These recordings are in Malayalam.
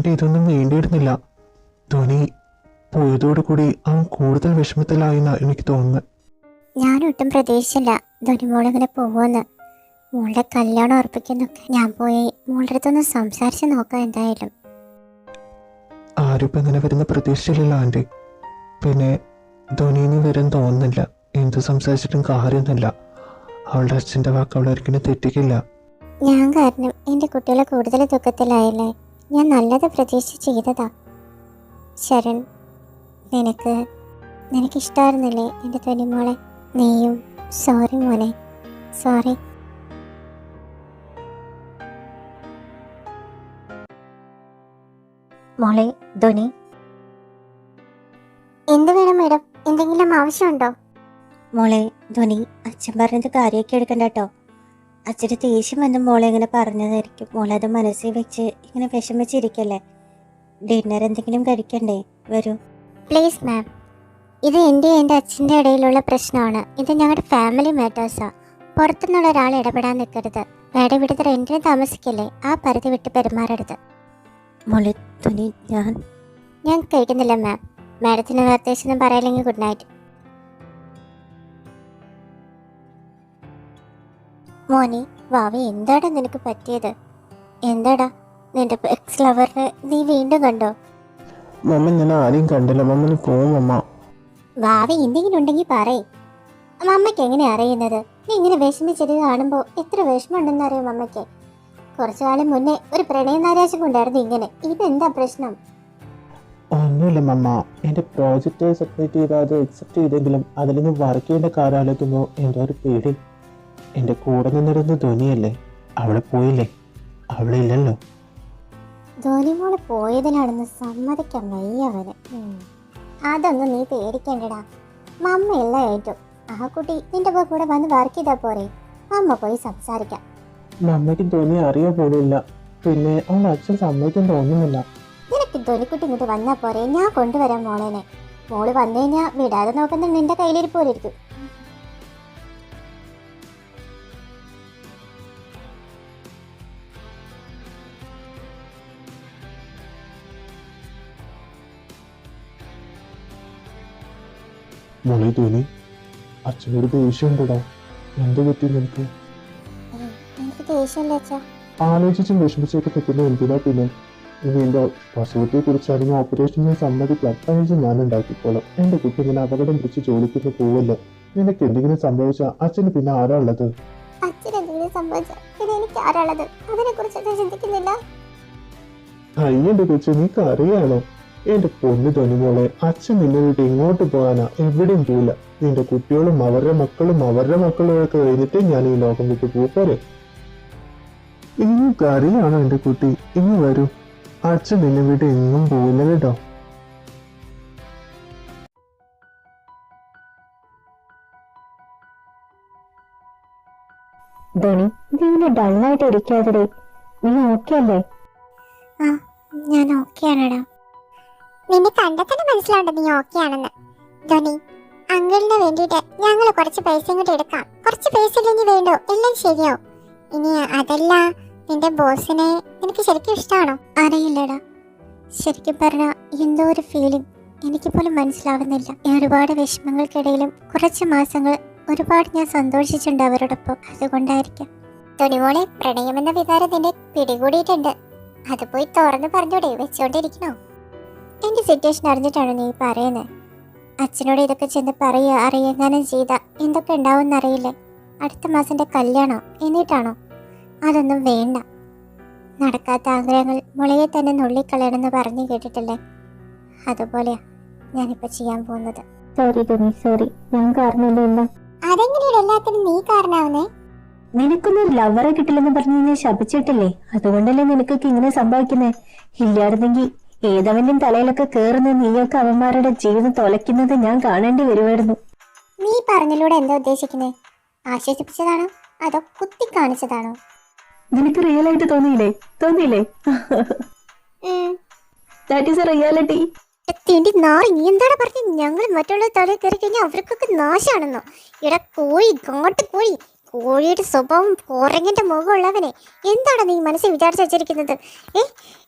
ആൻറ്റി ഇതൊന്നും വേണ്ടിയിരുന്നില്ല. ധോനി പോയതോടുകൂടി അവൻ കൂടുതൽ വിഷമത്തിലായെന്നാ എനിക്ക് തോന്നുന്നത്. ഞാനൊട്ടും പ്രതീക്ഷിച്ചില്ല ധോനി മോളിങ്ങനെ പോകുമെന്ന്. മോളുടെ കല്യാണം ഉറപ്പിക്കുന്നൊക്കെ ഞാൻ പോയി മോളുടെ അടുത്തൊന്ന് സംസാരിച്ച് നോക്കാം എന്തായാലും. ആരും ഇപ്പം ഇങ്ങനെ വരുന്ന പ്രതീക്ഷിച്ചില്ലല്ലോ ആൻറ്റി. പിന്നെ ധോനിന്ന് വരാൻ തോന്നുന്നില്ല. എന്ത് സംസാരിച്ചിട്ടും കാര്യമൊന്നുമില്ല. അവളുടെ അച്ഛൻ്റെ വാക്ക് അവൾ ഒരിക്കലും തെറ്റിക്കില്ല. ഞാൻ കാരണം എൻ്റെ കുട്ടികളെ കൂടുതൽ ദുഃഖത്തിലായല്ലേ. ഞാൻ നല്ലത് പ്രതീക്ഷിച്ച് ചെയ്തതാ. ശരൺ, നിനക്കിഷ്ടമായിരുന്നില്ലേ എൻ്റെ ധോനി മോളെ? നീയും സോറി മോനെ, സോറി. മോളെ ധോനി, എന്ത് വേണം മേഡം? എന്തെങ്കിലും ആവശ്യമുണ്ടോ? മോളെ ധോനി, അച്ഛൻ പറഞ്ഞത് കാര്യമൊക്കെ എടുക്കണ്ട കേട്ടോ. അച്ഛൻ്റെ ദേഷ്യം വന്ന് മോളെ ഇങ്ങനെ പറഞ്ഞതായിരിക്കും. മോളത് മനസ്സിൽ വെച്ച് ഇങ്ങനെ വിഷമിച്ചിരിക്കല്ലേ. ഡിന്നർ എന്തെങ്കിലും കഴിക്കണ്ടേ? വരൂ പ്ലീസ് മാം. ഇത് എൻ്റെ അച്ഛൻ്റെ ഇടയിലുള്ള പ്രശ്നമാണ്. ഇത് ഞങ്ങളുടെ ഫാമിലി മാറ്റേഴ്സാ. പുറത്തുനിന്നുള്ള ഒരാൾ ഇടപെടാൻ നിൽക്കരുത്. മാഡം ഇവിടുത്തെ റെന്റിന് താമസിക്കല്ലേ, ആ പരിധി വിട്ട് പെരുമാറരുത്. മോളെ ധോനി, ഞാൻ കഴിക്കുന്നില്ല മാം. മാഡത്തിന് നിർദ്ദേശമൊന്നും പറയില്ലെങ്കിൽ ഗുഡ് നൈറ്റ്. മോനെ വാവി, എന്താടാ നിനക്ക് പറ്റിയത്? എന്താടാ നിന്റെ എക്സ് ലവറിനെ നീ വീണ്ടും കണ്ടോ? മമ്മ ഞാൻ ആരെയും കണ്ടില്ല. മമ്മന് പോവും മമ്മ. വാവി എന്തെങ്കിലും ഉണ്ടെങ്കിൽ പറയേ. മമ്മയ്ക്ക് എങ്ങനെ അറിയുന്നത്? നീ ഇങ്ങനെ വിഷമിച്ചത് കാണുമ്പോൾ എത്ര വിഷമമുണ്ടെന്ന് അറിയാം മമ്മയ്ക്ക്. കുറച്ചു കാലം മുന്നേ ഒരു പ്രണയ നാരാശം കൊണ്ടായിരുന്നു ഇങ്ങനെ. ഇതെന്താ പ്രശ്നം? ഒന്നുമില്ല മമ്മ. എൻ്റെ പ്രോജക്റ്റ് സബ്മിറ്റ് ചെയ്താൽ അത് അക്സെപ്റ്റ് ചെയ്തെങ്കിലും അതിൽ നിന്ന് വർക്ക് ചെയ്യേണ്ട കാര്യം ആലോചിക്കുമ്പോൾ എന്തോ ഒരു പേടി. എൻ്റെ കൂടെ നിന്നിരുന്ന ധോനിയല്ലേ, അവളെ പോയില്ലേ? അവളില്ലല്ലോ. ധോനി മോള് പോയതിലാണെന്ന് സമ്മതിക്കാൻ വയ്യവന്. അതൊന്നും നീ പേടിക്കണ്ടടാ. മമ്മ എല്ലാം ഏറ്റു. ആ കുട്ടി നിന്റെ കൂടെ വന്ന് വർക്ക് ചെയ്താൽ പോരെ? അമ്മ പോയി സംസാരിക്കാം. മമ്മയ്ക്ക് ധോനി അറിയാൻ പോലുമില്ല. പിന്നെ അവൾ അച്ഛൻ സമ്മതിക്കാൻ തോന്നുന്നില്ല. നിനക്ക് ധോനിക്കുട്ടി ഇങ്ങോട്ട് വന്നാൽ പോരെ? ഞാൻ കൊണ്ടുവരാം മോളേനെ. മോള് വന്നു കഴിഞ്ഞാൽ വിടാതെ നോക്കുന്ന നിന്റെ കയ്യിലിരിപ്പോലിരിക്കും. മോളെ ധോനി, അച്ഛനൊരു ദേഷ്യമുണ്ടടാ. എന്ത് പറ്റി നിനക്ക്? എനിക്ക് ദേഷ്യമില്ല അച്ഛാ. ആലോചിച്ചും വിഷമിച്ചൊക്കെ നിൽക്കുന്ന എന്തിനാ പിന്നെ? ഇനി എൻ്റെ പ്രസവത്തെ കുറിച്ചാണെങ്കിൽ ഓപ്പറേഷന് സമ്മതിക്കാം. കഴിച്ച് ഞാൻ ഉണ്ടാക്കിക്കോളാം. എൻ്റെ കുട്ടി ഇങ്ങനെ അപകടം പിടിച്ച് ജോലിക്കൊക്കെ പോവല്ലേ. നിനക്ക് എന്തെങ്കിലും സംഭവിച്ചാൽ അച്ഛന് പിന്നെ ആരാ ഉള്ളത്? അച്ഛനെന്തെങ്കിലും സംഭവിച്ചാൽ പിന്നെ എനിക്ക് ആരാ ഉള്ളത്? അതിനെ കുറിച്ച് ചിന്തിക്കുന്നില്ല. അയ്യന്റെ കൊച്ചു, നീ കറിയാണോ? എന്റെ പൊന്നു ധോനി മോളെ, അച്ഛൻ നിന്നെ വീട്ടിൽ എങ്ങോട്ട് പോകാനാ? എവിടെയും പോവില്ല. നിന്റെ കുട്ടികളും അവരുടെ മക്കളും ഒക്കെ കഴിഞ്ഞിട്ട് ഞാൻ ഈ ലോകം വിട്ട് പോരെ. ഇനി കറിയാണോ എന്റെ കുട്ടി? ഇനി വരൂ. അച്ഛൻ നിന്നെ വീട്ടിൽ എങ്ങും പോവില്ല കേട്ടോ. ധോനി, നീ ഡള്ളായിട്ട് ഇരിക്കാതെ. നീ ഓക്കെ അല്ലേ? ആ, ഞാൻ ഓക്കെ ആണെടാ. നിന്നെ കണ്ടാൽ തന്നെ മനസ്സിലാവണ്ട നീ ഓക്കെ ആണെന്ന്. ധോനി, അങ്കിളിന് വേണ്ടിയിട്ട് ഞങ്ങൾ കുറച്ച് പൈസ ഇങ്ങോട്ട് എടുക്കാം. കുറച്ച് പൈസ ഇല്ലെങ്കിൽ വേണ്ടോ? എല്ലാം ശരിയാവും. ഇനി അതല്ല, നിന്റെ ബോസിനെ നിനക്ക് ശരിക്കും ഇഷ്ടമാണോ? അറിയില്ലടാ. ശരിക്കും പറഞ്ഞാൽ എന്തോ ഒരു ഫീലിംഗ് എനിക്ക് പോലും മനസ്സിലാവുന്നില്ല. ഒരുപാട് വിഷമങ്ങൾക്കിടയിലും കുറച്ച് മാസങ്ങൾ ഒരുപാട് ഞാൻ സന്തോഷിച്ചിട്ടുണ്ട് അവരോടൊപ്പം. അതുകൊണ്ടായിരിക്കാം. ധോനിമോളെ, പ്രണയമെന്ന വികാരം നിന്നെ പിടികൂടിയിട്ടുണ്ട്. അത് പോയി തുറന്ന് പറഞ്ഞൂടെ? വെച്ചോണ്ടിരിക്കണോ? എന്റെ സിറ്റുവേഷൻ അറിഞ്ഞിട്ടാണോ നീ പറയുന്നത്? അച്ഛനോട് ഇതൊക്കെ ചെന്ന് അറിയാനും ചെയ്ത എന്തൊക്കെ ഉണ്ടാവും എന്നറിയില്ലേ? അടുത്ത മാസം എൻ്റെ കല്യാണോ? എന്നിട്ടാണോ? അതൊന്നും വേണ്ട. നടക്കാത്ത ആഗ്രഹങ്ങൾ മുളയെ തന്നെ നുള്ളിക്കളയണമെന്ന് പറഞ്ഞു കേട്ടിട്ടില്ലേ? അതുപോലെയാ ഞാനിപ്പോ ചെയ്യാൻ പോകുന്നത്. Sorry Dhoni, sorry. ഞാൻ കാരണമില്ല. അതെങ്ങനെയാണ് എല്ലാത്തിനും നീ കാരണാവുന്നേ? നിനക്കൊന്നും ലവറെ കിട്ടില്ലെന്ന് പറഞ്ഞു ഞാൻ ശപിച്ചിട്ടില്ലേ? അതുകൊണ്ടല്ലേ നിനക്കൊക്കെ ഇങ്ങനെ സംഭവിക്കുന്നേ. ഇല്ലായിരുന്നെങ്കിൽ ഏതവന്റെയും തലയിലൊക്കെ കേറുന്ന നീയൊക്കെ അവന്മാരുടെ ജീവിതം തൊലയ്ക്കുന്നത് ഞാൻ കാണേണ്ടി വരുമായിരുന്നു. നീ പറഞ്ഞിലൂടെ എന്താ ഉദ്ദേശിക്കുന്നേ? ആശ്വസിപ്പിച്ചതാണോ അതോ കുത്തി കാണിച്ചതാണോ? നിനക്ക് റിയൽ ആയിട്ട് തോന്നിയില്ലേ? That is a reality. നീ എന്താണ് പറഞ്ഞത്? ഞങ്ങൾ മറ്റുള്ള തലയിൽ കയറി കഴിഞ്ഞാൽ അവർക്കൊക്കെ നാശാണെന്നോ? ഇവിടെ കോഴി, കാട്ടുകോഴി, കോഴിയുടെ സ്വഭാവം കുരങ്ങിന്റെ മുഖമുള്ളവനെ എന്താണ് നീ മനസ്സിൽ വിചാരിച്ചു വെച്ചിരിക്കുന്നത്?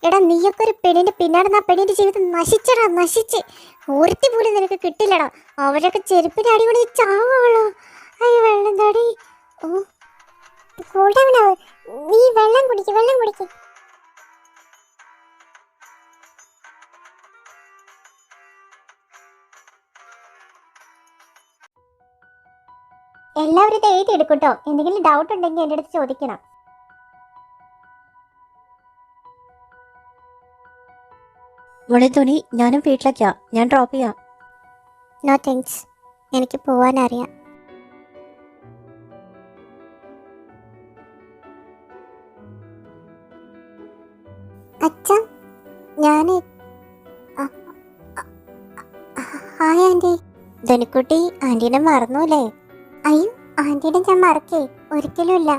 എടാ നീയൊക്കെ ഒരു പെണ്ണിന്റെ പിന്നാടുന്ന ആ പെണ്ണിന്റെ ജീവിതം നശിച്ചടാ, നശിച്ച്. ഒരുത്തി പോലും നിനക്ക് കിട്ടില്ലടാ. അവരൊക്കെ ചെരുപ്പിന്റെ അടിപൊളി ചാവുള്ളൂ. അയ്യോ വെള്ളം തടി. ഓ കൂടാവനാവ്, നീ വെള്ളം കുടിക്ക്, വെള്ളം കുടിക്ക്. എല്ലാവരും ഇത് എഴുതി എടുക്കട്ടോ. എന്തെങ്കിലും ഡൗട്ട് ഉണ്ടെങ്കിൽ എൻ്റെ അടുത്ത് ചോദിക്കണം. മോളെ ധോനി, ഞാനും വീട്ടിലേക്കാ. ഞാൻ ഡ്രോപ്പ് ചെയ്യാം. നോ താങ്ക്സ്, എനിക്ക് പോവാൻ അറിയാം. അച്ഛ, ഞാൻ ഹായ് ആൻറ്റി. ധനിക്കുട്ടി, ആൻറ്റീനെ മറന്നൂലേ? അയ്യോ, ആൻറ്റീനെ ഞാൻ മറക്കേ ഒരിക്കലും ഇല്ല.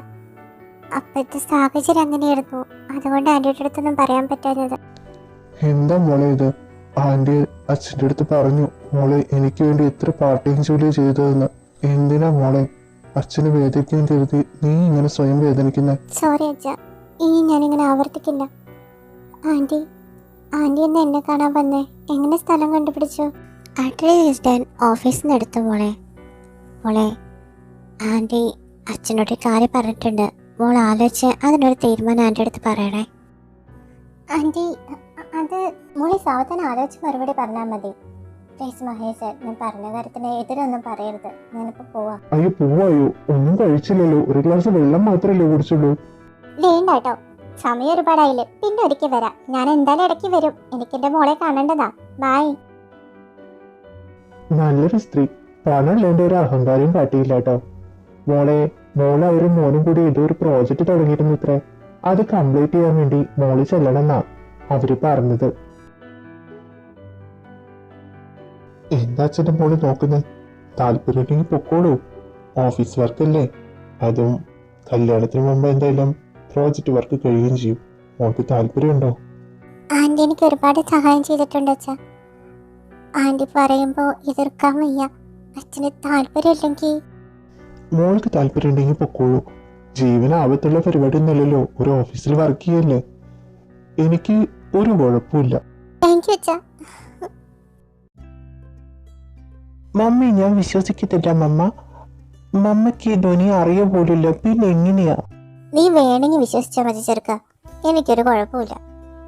അപ്പോഴത്തെ സാഹചര്യം അങ്ങനെയായിരുന്നു, അതുകൊണ്ട് ആൻറ്റിയുടെ അടുത്തൊന്നും പറയാൻ പറ്റാഞ്ഞത്. എന്താ മോളെ ഇത്? ആന്റി അച്ഛൻ്റെ അടുത്ത് പറഞ്ഞു മോളെ എനിക്ക് വേണ്ടി എത്ര പാർട്ട് ടൈം ജോലി ചെയ്തതെന്ന്. എന്തിനാ മോളെ അച്ഛന് വേദനിക്കാൻ കരുതി നീ ഇങ്ങനെ സ്വയം വേദനിക്കുന്നത്? സോറി അച്ഛ, ഇനി ഞാനിങ്ങനെ ആവർത്തിക്കില്ല. ആൻറ്റി ആൻറ്റി എന്നെ കാണാൻ വന്നേ? എങ്ങനെ സ്ഥലം കണ്ടുപിടിച്ചു? അഡ്രസ് ഞാൻ ഓഫീസിൽ നിന്ന് എടുത്തു മോളെ. ആൻറ്റി അച്ഛനോട് കാര്യം പറഞ്ഞിട്ടുണ്ട്. മോൾ ആലോചിച്ച് അതിനൊരു തീരുമാനം ആൻറ്റി അടുത്ത് പറയണേ. ആൻറ്റി അത് മോളെ സാവധാനം ആലോചിച്ച് മറുപടി പറഞ്ഞാൽ മതി. പ്ലീസ് മഹേഷ്, ഞാൻ പറഞ്ഞ കാര്യത്തിന് എതിരൊന്നും പറയരുത്. ഞാനിപ്പോൾ പോവാം. അയ്യോ പോവായോ? ഒന്നും കഴിച്ചില്ലല്ലോ, ഒരു ഗ്ലാസ് വെള്ളം മാത്രമല്ലേ കുടിച്ചുള്ളൂ. വേണ്ട കേട്ടോ, സമയം ഒരുപാടായില്ലേ. പിന്നെ ഒരിക്കൽ വരാം. ഞാൻ എന്തായാലും ഇടയ്ക്ക് വരും. എനിക്കെന്റെ മോളെ കാണേണ്ടതാ. ബായ്. നല്ലൊരു സ്ത്രീ, പണമുള്ളതിന്റെ ഒരു അഹങ്കാരം കാട്ടിയില്ല കേട്ടോ. മോളെ അവരും മോനും കൂടി ഇതൊരു പ്രോജക്റ്റ് തുടങ്ങിയിരുന്നു ഇത്രേ. അത് കംപ്ലീറ്റ് ചെയ്യാൻ വേണ്ടി മോള് ചെല്ലണമെന്നാ അവര് പറഞ്ഞത്. എന്താ അച്ഛൻ്റെ മോള് നോക്കുന്നത്? താല്പര്യമുണ്ടെങ്കിൽ പൊക്കോളൂ, ഓഫീസ് വർക്കല്ലേ. അതും കല്യാണത്തിന് മുമ്പ് എന്തായാലും പ്രോജക്റ്റ് വർക്ക് കഴിയുകയും ചെയ്യും. മോൾക്ക് താല്പര്യമുണ്ടോ? ആന്റി എനിക്ക് ഒരുപാട് സഹായം ചെയ്തിട്ടുണ്ട് അച്ഛ. ആന്റി പറയുമ്പോ എതിർക്കാൻ വയ്യ. അച്ഛന് താല്പര്യമില്ലെങ്കിൽ മോൾക്ക് താല്പര്യം ഉണ്ടെങ്കിൽ പൊക്കോളൂ. ജീവന ആപത്തുള്ള പരിപാടി ഒന്നല്ലല്ലോ, ഒരു ഓഫീസിൽ വർക്ക് ചെയ്യല്ലേ. എനിക്ക് ഒരു കുഴപ്പമില്ല. താങ്ക് യു അച്ഛ. മമ്മി ഞാൻ വിശ്വസിക്കത്തില്ല മമ്മ. മമ്മക്ക് ധോനി അറിയ പോലില്ല, പിന്നെ എങ്ങനെയാ? നീ വേണമെങ്കിൽ വിശ്വസിച്ചാൽ മതി ചെറുക്ക, എനിക്കൊരു കുഴപ്പമില്ല.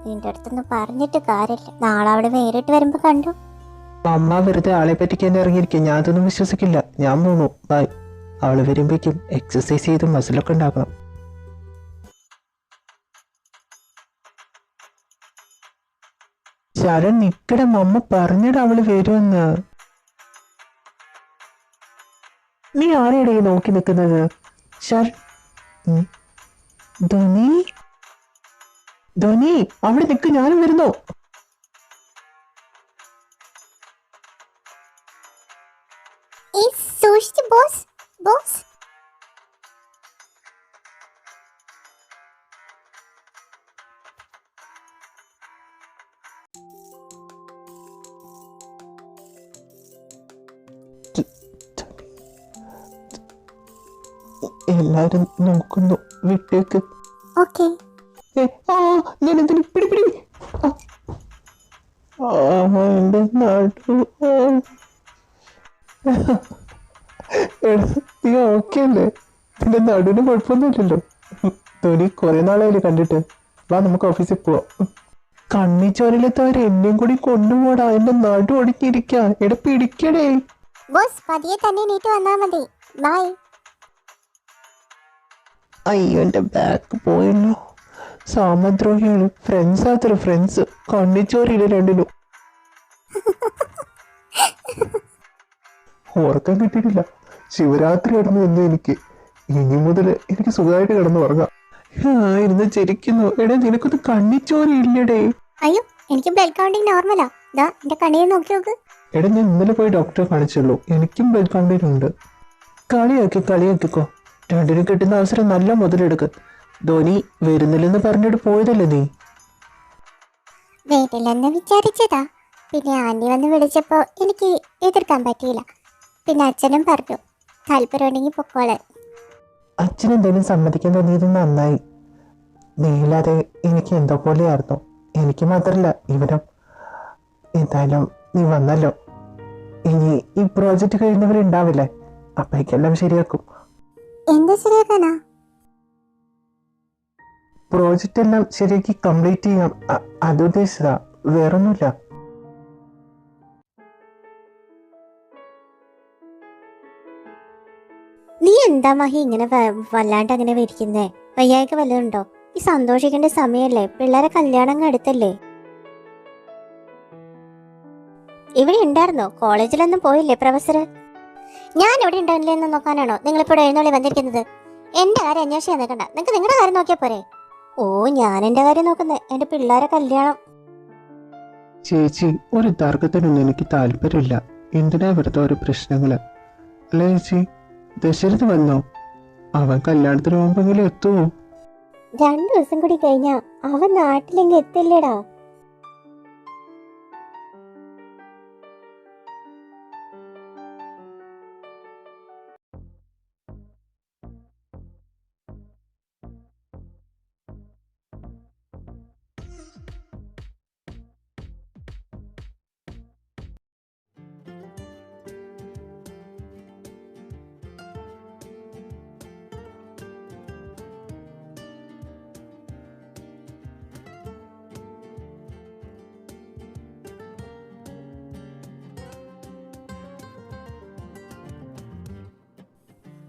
നിന്റെ അടുത്തൊന്നും പറഞ്ഞിട്ട് കാര്യമില്ല. നാളെ അവിടെ നേരിട്ട് വരുമ്പോ കണ്ടു. അമ്മ വെറുതെ ആളെ പറ്റിക്കാൻ ഇറങ്ങിയിരിക്കും. ഞാൻ അതൊന്നും വിശ്വസിക്കില്ല. ഞാൻ പോണു, ബൈ. അവള് വരുമ്പോഴേക്കും എക്സസൈസ് ചെയ്ത് മസിലൊക്കെ ഉണ്ടാക്കണം. ശരൺ നിക്കടെ, മമ്മ പറഞ്ഞിട്ട് അവള് വരുമെന്ന്. നീ ആരെയുടെ നോക്കി നിൽക്കുന്നത്? ശരൺ, ധോനി അവിടെ നിൽക്ക്, ഞാനും വരുന്നു. സൂക്ഷിച്ച് ബോസ്. ബോസ് എല്ലാരും നോക്കുന്നു, വിട്ടേക്ക്. ഓക്കെ. ഞാൻ എന്തിനു പിടി എന്റെ നാട്ടു. നീ ഓക്കെ അല്ലേ? നിന്റെ നടുവിന് കുഴപ്പമൊന്നുമില്ലല്ലോ. ധോനി കുറെ നാളായില്ലേ കണ്ടിട്ട്. വാ നമുക്ക് ഓഫീസിൽ പോവാം. കണ്ണിച്ചോരയിലെത്തവർ എന്നെയും കൂടി കൊണ്ടുപോടാ. എന്റെ നടു ഒടുക്കിയിരിക്കാ. എടാ പിടിക്കടേ. ബോസ് പതിയെ തന്നെ നീട്ട് വന്നാ മതി. ബൈ. അയ്യോ എന്റെ ബാക്ക് പോയല്ലോ. സാമദ്രോഹിയാണ്. Friends ആത്ര friends. കണ്ണിച്ചോരയില്ല രണ്ടിനും. ഉറക്കം കിട്ടിയിട്ടില്ല. ശിവരാത്രി ആയിരുന്നു എന്ന് എനിക്ക്. ഇനി മുതൽ എനിക്ക് സുഖമായിട്ട് കിടന്നു ഉറങ്ങാം. ഇരുന്ന് ചിരിക്കുന്നു. എടാ നിനക്കൊന്ന് കണ്ണിച്ചോരയില്ലടേ. അയ്യോ എനിക്ക് ബ്ലഡ് കൗണ്ടിങ് നോർമലാ. ദാ എന്റെ കണ്ണിൽ നോക്കി നോക്ക്. എടാ ഞാൻ ഇന്നലെ പോയി ഡോക്ടറെ കാണിച്ചുള്ളൂ. എനിക്കും ബ്ലഡ് കൗണ്ടിങ് ഉണ്ട്. കളിയാക്കിക്കോ. രണ്ടിനും കിട്ടുന്ന അവസരം നല്ല മുതലെടുക്ക്. ധോനി വരുന്നില്ലെന്ന് പറഞ്ഞിട്ട് പോയതല്ലേ നീ? വീട്ടിലെന്ന് വിചാരിച്ചതാ. പിന്നെ ആന്റി വന്ന് വിളിച്ചപ്പോ എനിക്ക് എതിർക്കാൻ പറ്റിയില്ല. പിന്നെ അച്ഛനും പറഞ്ഞു താല്പര്യം ഉണ്ടെങ്കിൽ പൊക്കോളെ. അച്ഛനെന്തെങ്കിലും സമ്മതിക്കാൻ തോന്നിയത് നന്നായി. നീയില്ലാതെ എനിക്ക് എന്തോ പോലെയായിരുന്നു. എനിക്ക് മാത്രമല്ല ഇവനും. എന്തായാലും നീ വന്നല്ലോ. ഇനി ഈ പ്രോജക്റ്റ് കഴിയുന്നവരുണ്ടാവില്ലേ, അപ്പേക്കെല്ലാം ശരിയാക്കും. എന്ത് ശരിയാക്കാനാ? പ്രോജക്റ്റ് എല്ലാം ശരിയാക്കി കംപ്ലീറ്റ് ചെയ്യാം. അത് ഉദ്ദേശിച്ചതാ, വേറൊന്നുമില്ല. നീ എന്താ മഹി ഇങ്ങനെ വല്ലാണ്ട് അങ്ങനെ വരിക്കുന്നേ? വയ്യായ്ക്ക് വല്ലതുണ്ടോ? ഈ സന്തോഷിക്കേണ്ട സമയല്ലേ, പിള്ളേരെ കല്യാണം അടുത്തല്ലേ. ഇവിടെ ഉണ്ടായിരുന്നോ? കോളേജിലൊന്നും പോയില്ലേ പ്രൊഫസർ? ഞാൻ ഇവിടെ ഉണ്ടാവില്ലേ എന്ന് നോക്കാനാണോ നിങ്ങളിപ്പോൾ എഴുന്നള്ളി വന്നിരിക്കുന്നത്? എന്റെ കാര്യം അന്വേഷിക്കാൻ നിൽക്കണ്ട, നിങ്ങൾക്ക് നിങ്ങളുടെ കാര്യം നോക്കിയാ പോരെ. ഓ, ഞാൻ എന്റെ കാര്യം നോക്കുന്നേ, എന്റെ പിള്ളേരെ കല്യാണം. ചേച്ചി, ഒരു തർക്കത്തിനൊന്നും എനിക്ക് താല്പര്യമില്ല. എന്തിനാ വെറുതെ ഒരു പ്രശ്നങ്ങള്? അല്ലേ ചേച്ചി? ദശരഥ് വന്നോ? അവൻ കല്യാണത്തിന് മുമ്പെങ്കിലും എത്തുമോ? 2 ദിവസം കൂടി കഴിഞ്ഞാ അവൻ നാട്ടിലെങ്കിൽ എത്തില്ലേടാ.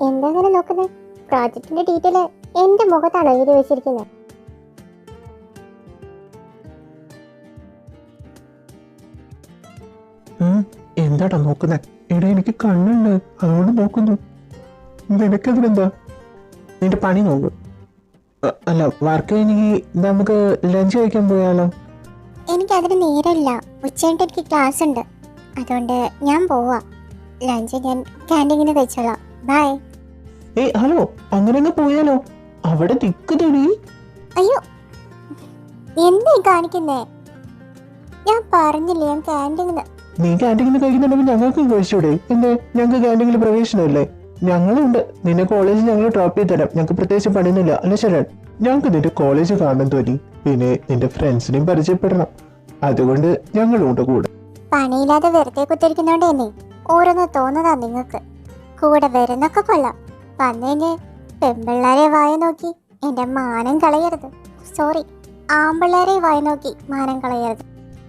എന്താ അങ്ങനെ നോക്കുന്നത്? പ്രോജക്റ്റിന്റെ ഡീറ്റെയിൽ എന്റെ മുഖത്താണോ എഴുതി വെച്ചിരിക്കുന്നത്? എന്താടാ നോക്കുന്നേ? എടാ, എനിക്ക് കണ്ണുണ്ട്, അതുകൊണ്ട് നോക്കുന്നു. നിനക്കതിനെന്താ? നിന്റെ പണി നോക്ക്. അല്ല, വർക്ക് കഴിഞ്ഞെങ്കിൽ നമുക്ക് ലഞ്ച് കഴിക്കാൻ പോയാലോ? എനിക്കതിന് നേരമില്ല. ഉച്ചയായിട്ട് എനിക്ക് ക്ലാസ് ഉണ്ട്, അതുകൊണ്ട് ഞാൻ പോവാ. ലഞ്ച് ഞാൻ ക്യാൻറ്റീനിൽ കഴിച്ചോളാം. ബൈ. ഹലോ, അങ്ങനെ അങ്ങ് പോയാലോ? അവിടെ തിക്കുതടി. അയ്യോ, എന്താ കാണിക്കുന്നേ? ഞാൻ പറഞ്ഞില്ലേ ഞാൻ ക്യാൻറ്റീനിൽ. നീ ക്യാൻറ്റീനിൽ കഴിക്കുന്നുണ്ടെങ്കിൽ ഞങ്ങൾക്കും കഴിച്ചൂടെ? എന്തേ, ഞങ്ങൾക്ക് ക്യാൻറ്റീനിൽ പ്രവേശനമില്ലേ? ഞങ്ങളുണ്ട്. നിന്നെ കോളേജിൽ ഞങ്ങൾ ഡ്രോപ്പ് ചെയ്ത് തരാം. ഞങ്ങൾക്ക് പ്രത്യേകിച്ച് പണിയൊന്നുമില്ല. അല്ല ശരൺ, ഞങ്ങൾക്ക് നിന്റെ കോളേജ് കാണാൻ തോന്നി. പിന്നെ നിന്റെ ഫ്രണ്ട്സിനെയും പരിചയപ്പെടണം. അതുകൊണ്ട് ഞങ്ങളുണ്ട് കൂടെ. പണിയില്ലാതെ വെറുതെ കുത്തിരിക്കുന്നോണ്ട് തന്നെ ഓരോന്ന് തോന്നതാ നിങ്ങൾക്ക്. കൂടെ വരുന്നൊക്കെ കൊള്ളാം. വന്നേഞ്ഞ് പെൺപിള്ളേരെ വായ നോക്കി എന്റെ മാനം കളയരുത്. സോറി, ആമ്പിള്ളേരെ വായ നോക്കി മാനം കളയരുത്.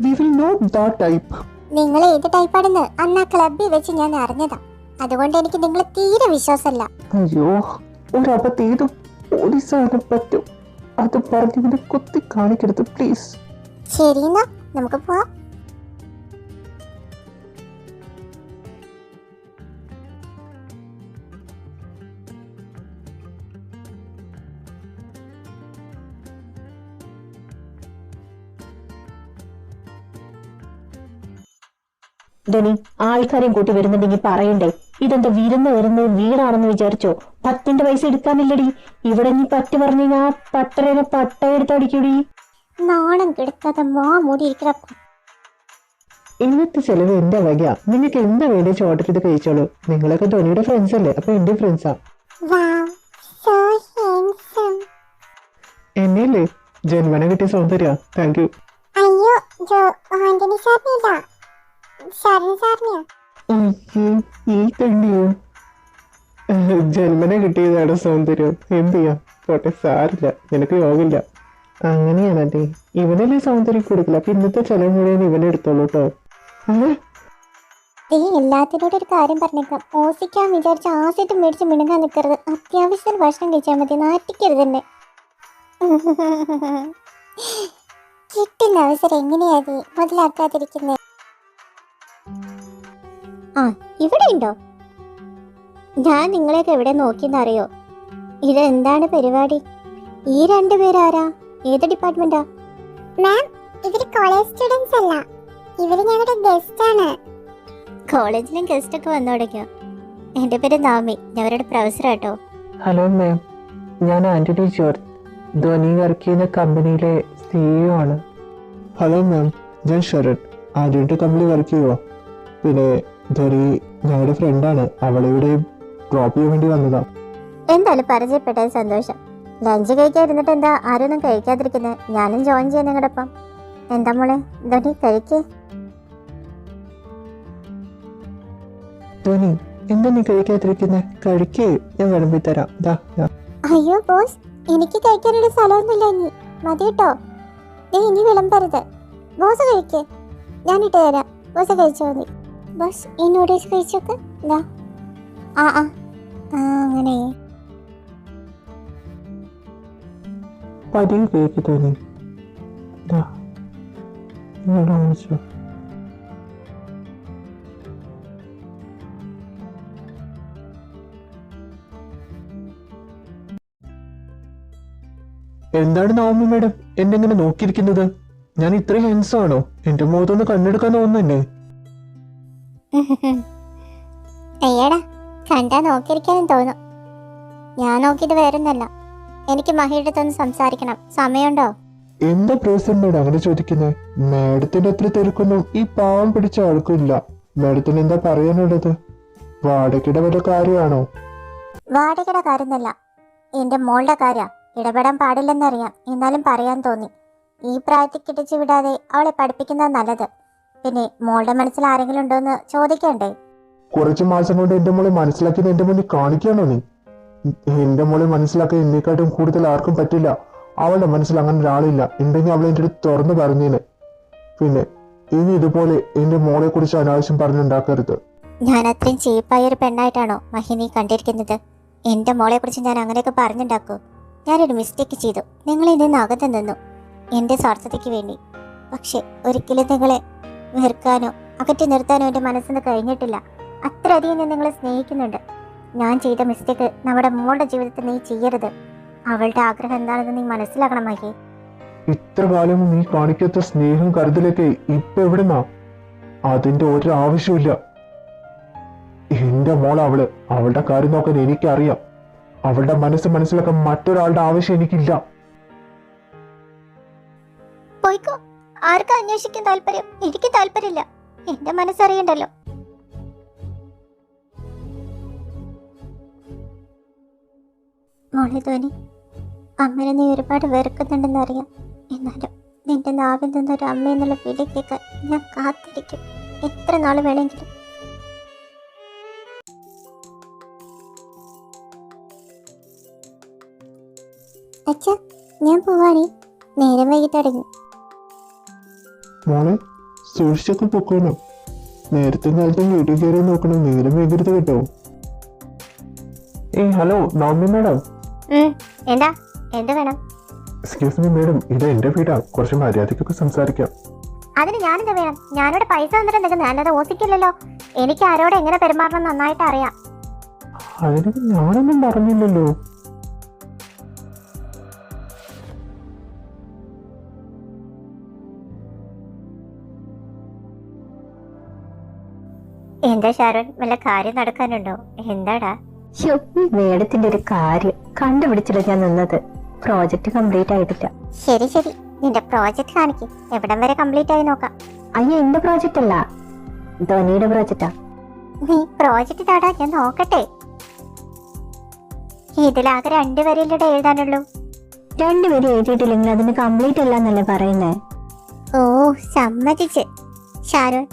We will not that type. നിങ്ങൾ ഏത് ടൈപ്പാണെന്ന് അന്ന് ആ ക്ലബിൽ വെച്ച് ഞാൻ അറിഞ്ഞതാ. അതുകൊണ്ട് എനിക്ക് നിങ്ങളെ തീരെ വിശ്വാസമല്ല. അയ്യോ, ഒരബദ്ധം പോലീസാണ് പറ്റും. അത് പറഞ്ഞിങ്ങനെ കുത്തി കാണിക്കരുത് പ്ലീസ്. ശരി, എന്നാ നമുക്ക് പോവാം. ധനി, ആൾക്കാരെയും കൂട്ടി വരുന്നുണ്ടെങ്കിൽ പറയണ്ടേ? ഇതെന്താ വിരുന്ന് വരുന്നത് വീടാണെന്ന് വിചാരിച്ചോ? 10 പൈസ എടുക്കാനില്ലടി. ഇവിടെ നീ പറ്റ് പറഞ്ഞു ഞാൻ 10 പട്ട എടുത്തടിക്കൂടി. നാണം കെടുക്കാതെ മാ മൂടി ഇരിക്കണം. ഇന്നത്തെ ചെലവ് എന്റെ വകയാ. നിങ്ങൾക്ക് എന്താ വേണ്ടി ഓർഡർ ചെയ്ത് കഴിച്ചോളൂ. നിങ്ങളൊക്കെ ധോനിയുടെ ഫ്രണ്ട്സ് അല്ലേ? അപ്പൊ എന്റെ ഫ്രണ്ട്സാ. എന്നെയല്ലേ ജന്മന കിട്ടിയ സൗന്ദര്യ. Thank you. അയ്യോ, ആന്റണി സാറിനില്ല, ശരൺ സാറിനെയാ. ഈ തന്നെയോ? ജന്മന കിട്ടിയതാണ് സൗന്ദര്യം. എന്ത് ചെയ്യാം, പോട്ടെ, സാരില്ല. നിനക്ക് യോഗില്ല. അങ്ങനെയാണല്ലേ? ഇവനല്ലേ സൗന്ദര്യം കൊടുക്കില്ല. അപ്പൊ ഇന്നത്തെ ചെലവ് മുഴുവൻ ഇവനെ എടുത്തോളൂ കേട്ടോ. എല്ലാത്തിനോടും ഒരു കാര്യം പറഞ്ഞേക്കാം. ഓസിക്കാൻ വിചാരിച്ച ആസിഡ് മേടിച്ച് മിണുങ്ങാൻ നിൽക്കരുത്. അത്യാവശ്യത്തിന് ഭക്ഷണം കഴിച്ചാൽ മതി, നാറ്റിക്കരുത് എന്നെ. കിട്ടുന്ന അവസരം എങ്ങനെയാ നീ മുതലാക്കാതിരിക്കുന്നത്? ആ, ഇവിടെ ഉണ്ടോ? ഞാൻ നിങ്ങളെയൊക്കെ എവിടെ നോക്കിയെന്നറിയോ? ഇതെന്താണ് പരിപാടി? ഈ 2 പേരാരാ? ഏത് ഡിപ്പാർട്ട്മെന്റാ? മാം, ഇവര് കോളേജ് സ്റ്റുഡൻസ് അല്ല, ഇവര് ഞങ്ങളുടെ ഗസ്റ്റ് ആണ്. കോളേജിലും ഗസ്റ്റ് ഒക്കെ വന്നു തുടങ്ങിയോ? എന്റെ പേര് നാമി, ഞാൻ അവരുടെ പ്രൊഫസർ കേട്ടോ. ഹലോ മാം, ഞാൻ ആന്റണി ജോർജ്, ധോനി വർക്ക് ചെയ്യുന്ന കമ്പനിയിലെ CEO ആണ്. ഹലോ മാം, ഞാൻ ശരൺ, ആന്റണിയുടെ കമ്പനി വർക്ക് ചെയ്യുക. പിന്നെ ധോനി ഞങ്ങളുടെ ഫ്രണ്ടാണ്. അവളിവിടെ ഡ്രോപ്പ് ചെയ്യാൻ വേണ്ടി വന്നതാ. എന്തായാലും പരിചയപ്പെട്ടത് സന്തോഷം. ലഞ്ച് കഴിക്കാതിരുന്നിട്ട് എന്താ ആരൊന്നും കഴിക്കാതിരിക്കുന്നത്? ഞാനും ജോയിൻ ചെയ്യാൻ നിങ്ങളുടെ ഒപ്പം. എന്താ മോളെ ധോനി കഴിക്കേ? ധോനി, എന്താ നീ കഴിക്കാതിരിക്കുന്നെ? കഴിക്കേ, ഞാൻ വിളമ്പി തരാം. ദാ, ദാ. അയ്യോ ബോസ്, എനിക്ക് കഴിക്കാനുള്ള സ്ഥലമൊന്നുമില്ല. ഇനി മതി കേട്ടോ. ഇനി വിളമ്പരുത്. ബോസ് കഴിക്കേ, ഞാനിട്ട് തരാം. ബോസ് കഴിച്ചോ മതി. ബോസ് ഈ നൂഡിൽസ് കഴിച്ചോക്ക്. എന്താ ആ ആ അങ്ങനെ പതിയെ കേക്ക് ധോനി. ദാ, ഇങ്ങോട്ട് വാങ്ങിച്ചോ. എന്താണ് നവമി മാഡം എന്നെ ഇങ്ങനെ നോക്കിയിരിക്കുന്നത്? ഞാൻ ഇത്രയും ഹെൻസാണോ? എന്റെ മുഖത്തൊന്ന് കണ്ണെടുക്കാൻ തോന്നുന്നല്ലേ? അയ്യടാ, കണ്ടാ നോക്കിയിരിക്കാനും തോന്നും. ഞാൻ നോക്കിയിട്ട് വേറൊന്നല്ല. എനിക്ക് മഹിയുടെ അടുത്തൊന്ന് സംസാരിക്കണം. സമയമുണ്ടോ? എന്താ പ്രസിഡന്റ് അങ്ങനെ ചോദിക്കുന്നത്? മാഡത്തിന്റെ അത്ര തിരക്കൊന്നും ഈ പാവം പിടിച്ച ആൾക്കില്ല. മാഡത്തിന് എന്താ പറയാനുള്ളത്? വാടകയുടെ വല്ല കാര്യമാണോ? വാടകയുടെ കാര്യമൊന്നല്ല, എന്റെ മോളുടെ കാര്യ. ഇടപെടാൻ പാടില്ലെന്നറിയാം, എന്നാലും പറയാൻ തോന്നി. ഈ പ്രായത്തിൽ കിട്ടിച്ചു വിടാതെ അവളെ പഠിപ്പിക്കുന്നത് നല്ലത്. പിന്നെ മോളുടെ മനസ്സിൽ ആരെങ്കിലും ഉണ്ടോ എന്ന് ചോദിക്കണ്ടേ? കുറച്ചു മാസം കൊണ്ട് എന്റെ മോളെ മനസ്സിലാക്കിയത് എന്റെ മുന്നിൽ കാണിക്കാണോ നീ? എന്റെ മോളെ മനസ്സിലാക്കാൻ എന്നെക്കാട്ടും കൂടുതൽ ആർക്കും പറ്റില്ല. അവളുടെ മനസ്സിൽ അങ്ങനെ ഒരാളില്ല. ഉണ്ടെങ്കിൽ അവളെ എന്റെ അടുത്ത് തുറന്നു പറഞ്ഞേനെ. പിന്നെ ഇനി ഇതുപോലെ എന്റെ മോളെ കുറിച്ച് അനാവശ്യം പറഞ്ഞുണ്ടാക്കരുത്. ഞാൻ അത്രയും ചീപ്പായ ഒരു പെണ്ണായിട്ടാണോ മഹിനി കണ്ടിരിക്കുന്നത്? എന്റെ മോളെ കുറിച്ച് ഞാൻ അങ്ങനെയൊക്കെ പറഞ്ഞുണ്ടാക്കൂ? ഞാനൊരു മിസ്റ്റേക്ക് ചെയ്തു. നിങ്ങൾ ഇതിൽ അകത്ത് നിന്നു എന്റെ സ്വാർത്ഥതയ്ക്ക് വേണ്ടി. പക്ഷെ ഒരിക്കലും നിങ്ങളെ വെറുക്കാനോ അകറ്റി നിർത്താനോ എന്റെ മനസ്സിന് കഴിഞ്ഞിട്ടില്ല. അത്രയധികം ഞാൻ നിങ്ങളെ സ്നേഹിക്കുന്നുണ്ട്. ഞാൻ ചെയ്ത മിസ്റ്റേക്ക് നമ്മുടെ മോളുടെ ജീവിതത്തിൽ നീ ചെയ്യരുത്. അവളുടെ ആഗ്രഹം എന്താണെന്ന് നീ മനസ്സിലാക്കണം മഹി. ഇത്ര കാലം നീ കാണിക്കാത്ത സ്നേഹം കരുതലൊക്കെ ഇപ്പൊ എവിടുന്നാ? അതിന്റെ ഒരു ആവശ്യമില്ല. എന്റെ മോൾ അവളുടെ കാര്യം നോക്കാൻ എനിക്കറിയാം. അവളുടെ മനസ്സ് മനസ്സിലാക്കാൻ മറ്റൊരാളുടെ ആവശ്യം എനിക്കില്ല. പോയിക്കോ. ആർക്കും അന്വേഷിക്കാൻ താല്പര്യം? എനിക്ക് താല്പര്യമില്ല. എന്റെ മനസ്സറിയണ്ടല്ലോ. മോളെ ധോനി, അമ്മനെ നീ ഒരുപാട് വെറുക്കുന്നുണ്ടെന്ന് അറിയാം. എന്നാലും നിന്റെ നാവിൽ നിന്നൊരു അമ്മ എന്നുള്ള വിളി കേൾക്കാൻ ഞാൻ കാത്തിരിക്കും, എത്ര നാൾ വേണമെങ്കിലും. അച്ഛാ, ഞാൻ പോവാണേ. നേരം വൈകി തുടങ്ങി. മോളെ സൂക്ഷിച്ചൊക്കെ പൊക്കോണം. നേരത്തെ കാലത്ത് വീട്ടിൽ കയറി നോക്കണം. നേരം വൈകരുത് കേട്ടോ. Hello Navami madam. എന്താ എന്ത് വേണം? എക്സ്ക്യൂസ് മീ മാഡം, ഇത് എന്റെ വീടാ. കുറച്ച് മര്യാദക്കൊക്കെ സംസാരിക്കാം. അതിന് ഞാനെന്താ വേണം? ഞാനിവിടെ പൈസ തന്നിട്ട് നിൽക്കുന്നത്, അല്ലാതെ ഓസിക്കില്ലല്ലോ. എനിക്ക് ആരോട് എങ്ങനെ പെരുമാറണം നന്നായിട്ട് അറിയാം. അതിന് ഞാനൊന്നും പറഞ്ഞില്ലല്ലോ. എന്താ ഷാരോൺ, വല്ല കാര്യം നടക്കാനുണ്ടോ? എന്താടാ? മേഡത്തിന്റെ ഒരു കാര്യം കണ്ടുപിടിച്ചിട്ട് ഞാൻ നിന്നത്. പ്രോജക്റ്റ് കംപ്ലീറ്റ് ആയിട്ടില്ല. ശരി ശരി, നിന്റെ പ്രോജക്റ്റ് കാണിക്ക്. എവിടം വരെ കംപ്ലീറ്റ് ആയി നോക്കാം. അയ്യോ, എന്റെ പ്രോജക്റ്റ് അല്ല, ധോനിയുടെ പ്രോജക്റ്റാ. നീ പ്രോജക്റ്റ് താടാ, ഞാൻ നോക്കട്ടെ. ഇതിലാകെ 2 വരിയിലൂടെ എഴുതാനുള്ളൂ. 2 പേര് എഴുതിയിട്ടില്ലെങ്കിൽ അതിന് കംപ്ലീറ്റ് അല്ല എന്നല്ലേ പറയുന്നേ? ഓ, സമ്മതിച്ച്. ഷാരോൺ,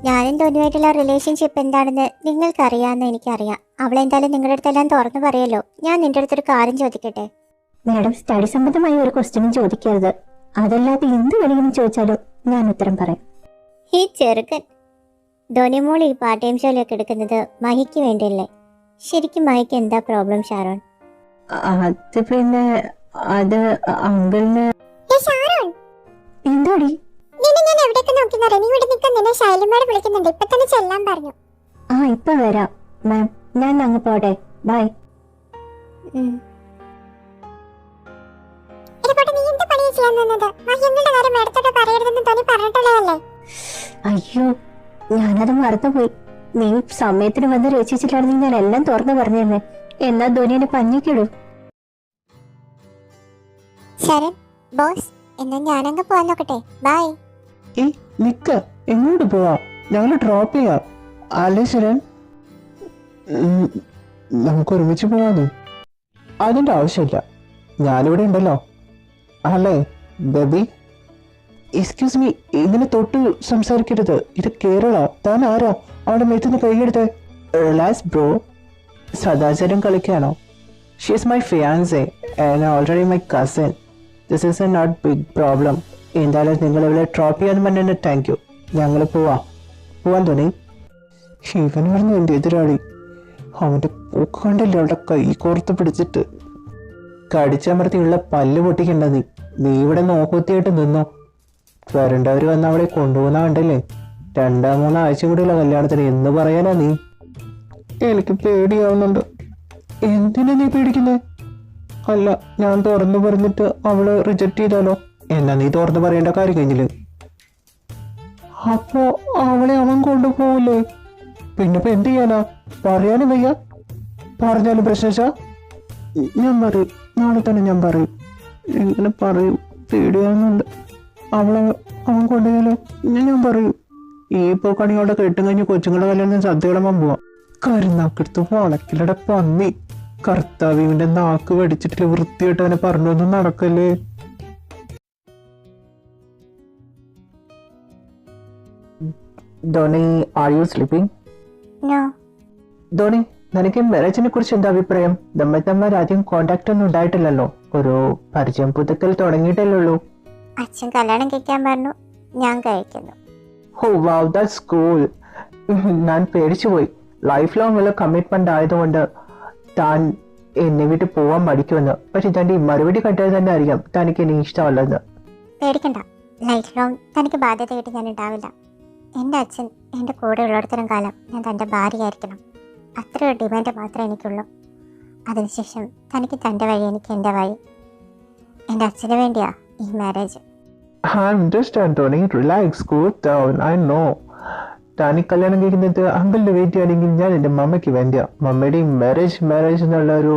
ഞാനും ധോനിയുമായിട്ടുള്ള റിലേഷൻഷിപ്പ് എന്താണെന്ന് നിങ്ങൾക്കറിയാമെന്ന് എനിക്കറിയാം. അവളെന്തായാലും നിങ്ങളുടെ അടുത്തെല്ലാം തുറന്നു പറയല്ലോ. ഞാൻ നിന്റെ അടുത്തൊരു കാര്യം ചോദിക്കട്ടെ? മാഡം, സ്റ്റഡി സംബന്ധമായ ഒരു ക്വസ്റ്റ്യനും ചോദിക്കരുത്. അതല്ലാതെ എന്ത് വേണമെങ്കിലും ചോദിച്ചാലും ഞാൻ ഉത്തരം പറയാം. ഈ ചെറുക്കൻ ധോനിമോൾ ഈ പാർട്ട് ടൈം ഷോയിലൊക്കെ എടുക്കുന്നത് മഹിക്ക് വേണ്ടിയല്ലേ? ശരിക്കും മഹിക്ക് എന്താ പ്രോബ്ലം ഷാരോൺ? അത് പിന്നെ അത് അങ്കിളിന്. എന്താടി? ആ, ഇപ്പൊ വരാം മാം. ഞാൻ അങ്ങ് പോട്ടെ. ബൈ. അയ്യോ, ഞാനത് മറന്നുപോയി. നീ സമയത്തിന് വന്ന് രക്ഷിച്ചിട്ടാണെങ്കിൽ ഞാൻ എല്ലാം തുറന്നു പറഞ്ഞിരുന്നേ. എന്നാ ധോനിയെ പഞ്ഞിക്കിടും. ശരൺ ബോസ്, എന്നാ ഞാനങ്ങ് പോവാൻ നോക്കട്ടെ. ബൈ. നിക്ക, എങ്ങോട്ട് പോവാ? ഞങ്ങൾ ഡ്രോപ്പ് ചെയ്യാം. അല്ലേ ശരൺ? നമുക്ക് ഒരുമിച്ച് പോവാന്ന്. അതിൻ്റെ ആവശ്യമില്ല, ഞാനിവിടെ ഉണ്ടല്ലോ. അല്ലേ ബേബി? എക്സ്ക്യൂസ് മീ, ഇങ്ങനെ തൊട്ട് സംസാരിക്കരുത്. ഇത് കേരള. താൻ ആരാ അവളുടെ മേത്തുനിന്ന് കൈയെടുത്ത്? Relax bro. സദാചാരം കളിക്കാണോ? She is my fiancee and already my cousin. This is a not big problem. എന്തായാലും നിങ്ങൾ ഇവിടെ ഡ്രോപ്പ് ചെയ്യാന്ന് പറഞ്ഞിട്ട് താങ്ക് യു. ഞങ്ങൾ പോവാൻ തോന്നി. ഇവനായിരുന്നു എൻ്റെ എതിരാളി. അവൻ്റെ പോക്ക് കണ്ടില്ല, അവളുടെ കൈ കോർത്ത് പിടിച്ചിട്ട് കടിച്ചമർത്തിയുള്ള പല്ല് പൊട്ടിക്കണ്ട. നീ ഇവിടെ നോക്കുത്തിയായിട്ട് നിന്നോ. വരണ്ടവർ വന്ന് അവളെ കൊണ്ടുപോകുന്ന കണ്ടല്ലേ. 2-3 ആഴ്ച കൂടിയുള്ള കല്യാണത്തിന് എന്ന് പറയാനാ നീ? എനിക്ക് പേടിയാവുന്നുണ്ട്. എന്തിനാ നീ പേടിക്കുന്നേ? അല്ല, ഞാൻ തുറന്നു പറഞ്ഞിട്ട് അവള് റിജക്റ്റ് ചെയ്താലോ? എന്നാ നീ തുറന്നു പറയേണ്ട കാര്യം കഴിഞ്ഞില്ലേ? അപ്പോ അവളെ അവൻ കൊണ്ടുപോകില്ലേ? പിന്നെ ഇപ്പൊ എന്ത് ചെയ്യാനാ? പറയാനും വയ്യ. പറഞ്ഞാലും പ്രശ്നച്ചാ ഞാൻ പറയും, നാളെ തന്നെ ഞാൻ പറയും. ഇങ്ങനെ പറയും, പേടിയാവുന്നുണ്ട്. അവൻ കൊണ്ടുപോയാലോ? ഞാൻ പറയും. ഈ പോക്കാണെങ്കിൽ അവിടെ കെട്ടും കഴിഞ്ഞ് കൊച്ചുങ്ങളുടെ കല്യാണം സദ്യകളാൻ പോവാം. കരുനാക്കെടുത്ത് വളക്കിലടെ പന്നി. കർത്താവിന്റെ നാക്ക് വടിച്ചിട്ടില്ല, വൃത്തിയായിട്ട് അവനെ പറഞ്ഞൊന്നും നടക്കല്ലേ. Dhoni, are you sleeping? Dhoni, നിനക്ക് മാരേജിനെ കുറിച്ച് എന്താ അഭിപ്രായം? നമ്മ ആദ്യം കോണ്ടാക്ട് ഒന്നും ഉണ്ടായിട്ടില്ലല്ലോ. ഒരു പരിചയം പുതുക്കൽ തുടങ്ങിയിട്ടല്ലേ ഉള്ളൂ. അച്ഛൻ കല്യാണം കഴിക്കാൻ പറഞ്ഞു, ഞാൻ കഴിക്കുന്നു. ഓ വാവ്, ദാറ്റ്സ് കൂൾ. ഞാൻ പേടിച്ചുപോയി. ലൈഫ് ലോങ് ഉള്ള കമ്മിറ്റ്മെന്റ് ആയതുകൊണ്ട് താൻ എന്നെ വിട്ട് പോവാൻ മടിക്കുമെന്ന്. പക്ഷെ തന്റെ മറുപടി കണ്ടത് തന്നെ അറിയാം തനിക്ക് എന്നെ ഇഷ്ടമല്ലെന്ന്. പേടിക്കണ്ട, ലൈഫ് ലോങ് തനിക്ക് ബാധ്യതയായിട്ട് ഞാൻ ഉണ്ടാവില്ല. എൻ്റെ അച്ഛൻ എൻ്റെ കൂടെ ഉള്ളിടത്തോളം കാലം ഞാൻ തൻ്റെ ഭാര്യയായിരിക്കണം. അത്രയൊരു ഡിമാൻഡ് മാത്രമേ എനിക്കുള്ളൂ. അതിനുശേഷം തനിക്ക് തൻ്റെ വഴി, എനിക്ക് എൻ്റെ വഴി. എൻ്റെ അച്ഛന് വേണ്ടിയാ ഈ marriage. I understand, Tony. Relax, cool down. I know. താനി കല്യാണം കഴിക്കുന്നത് അങ്കിളിന് വേണ്ടിയാണെങ്കിൽ ഞാൻ എൻ്റെ മമ്മയ്ക്ക് വേണ്ടിയാ. മമ്മയുടെയും മാരേജ് എന്നുള്ള ഒരു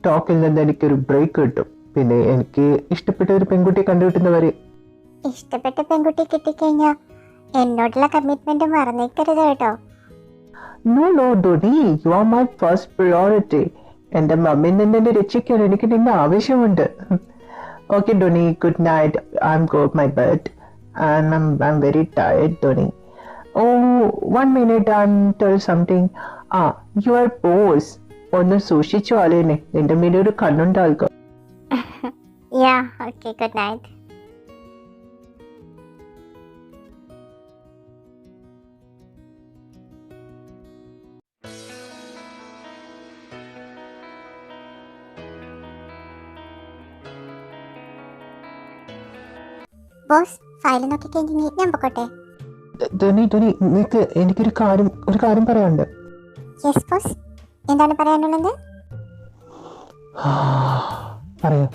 ടോക്കിൽ നിന്ന് എനിക്കൊരു ബ്രേക്ക് കിട്ടും. പിന്നെ എനിക്ക് ഇഷ്ടപ്പെട്ട ഒരു പെൺകുട്ടിയെ കണ്ടുകിട്ടുന്നവരെ. ഇഷ്ടപ്പെട്ട പെൺകുട്ടി കിട്ടിക്കഴിഞ്ഞാൽ എന്നോടുള്ള കമ്മിറ്റ്മെന്റ് മറന്നേക്കരുത് കേട്ടോ. No, Tony. You are my first priority. എൻ്റെ മമ്മിയിൽ നിന്ന് എന്നെ രക്ഷിക്കാൻ എനിക്ക് നിന്നെ ആവശ്യമുണ്ട്. Okay, Tony. Good night. I'm going to my bed, and I'm very tired, Tony. Oh, 1 minute. I'm tell something. Your boss. ഒന്ന് സൂക്ഷിച്ചു ആലേനെ. നിന്റെ മേലെ ഒരു കണ്ണുണ്ടാകുക. Yeah, okay, good night. Boss, file നോക്കി കഴിഞ്ഞ് ഞാൻ പൊക്കോട്ടെ? ധോനി, നിനക്ക് എനിക്കൊരു കാര്യം പറയാനുണ്ട്. യെസ് ബോസ്, എന്താണ് പറയാനുള്ളത്? പറയാം.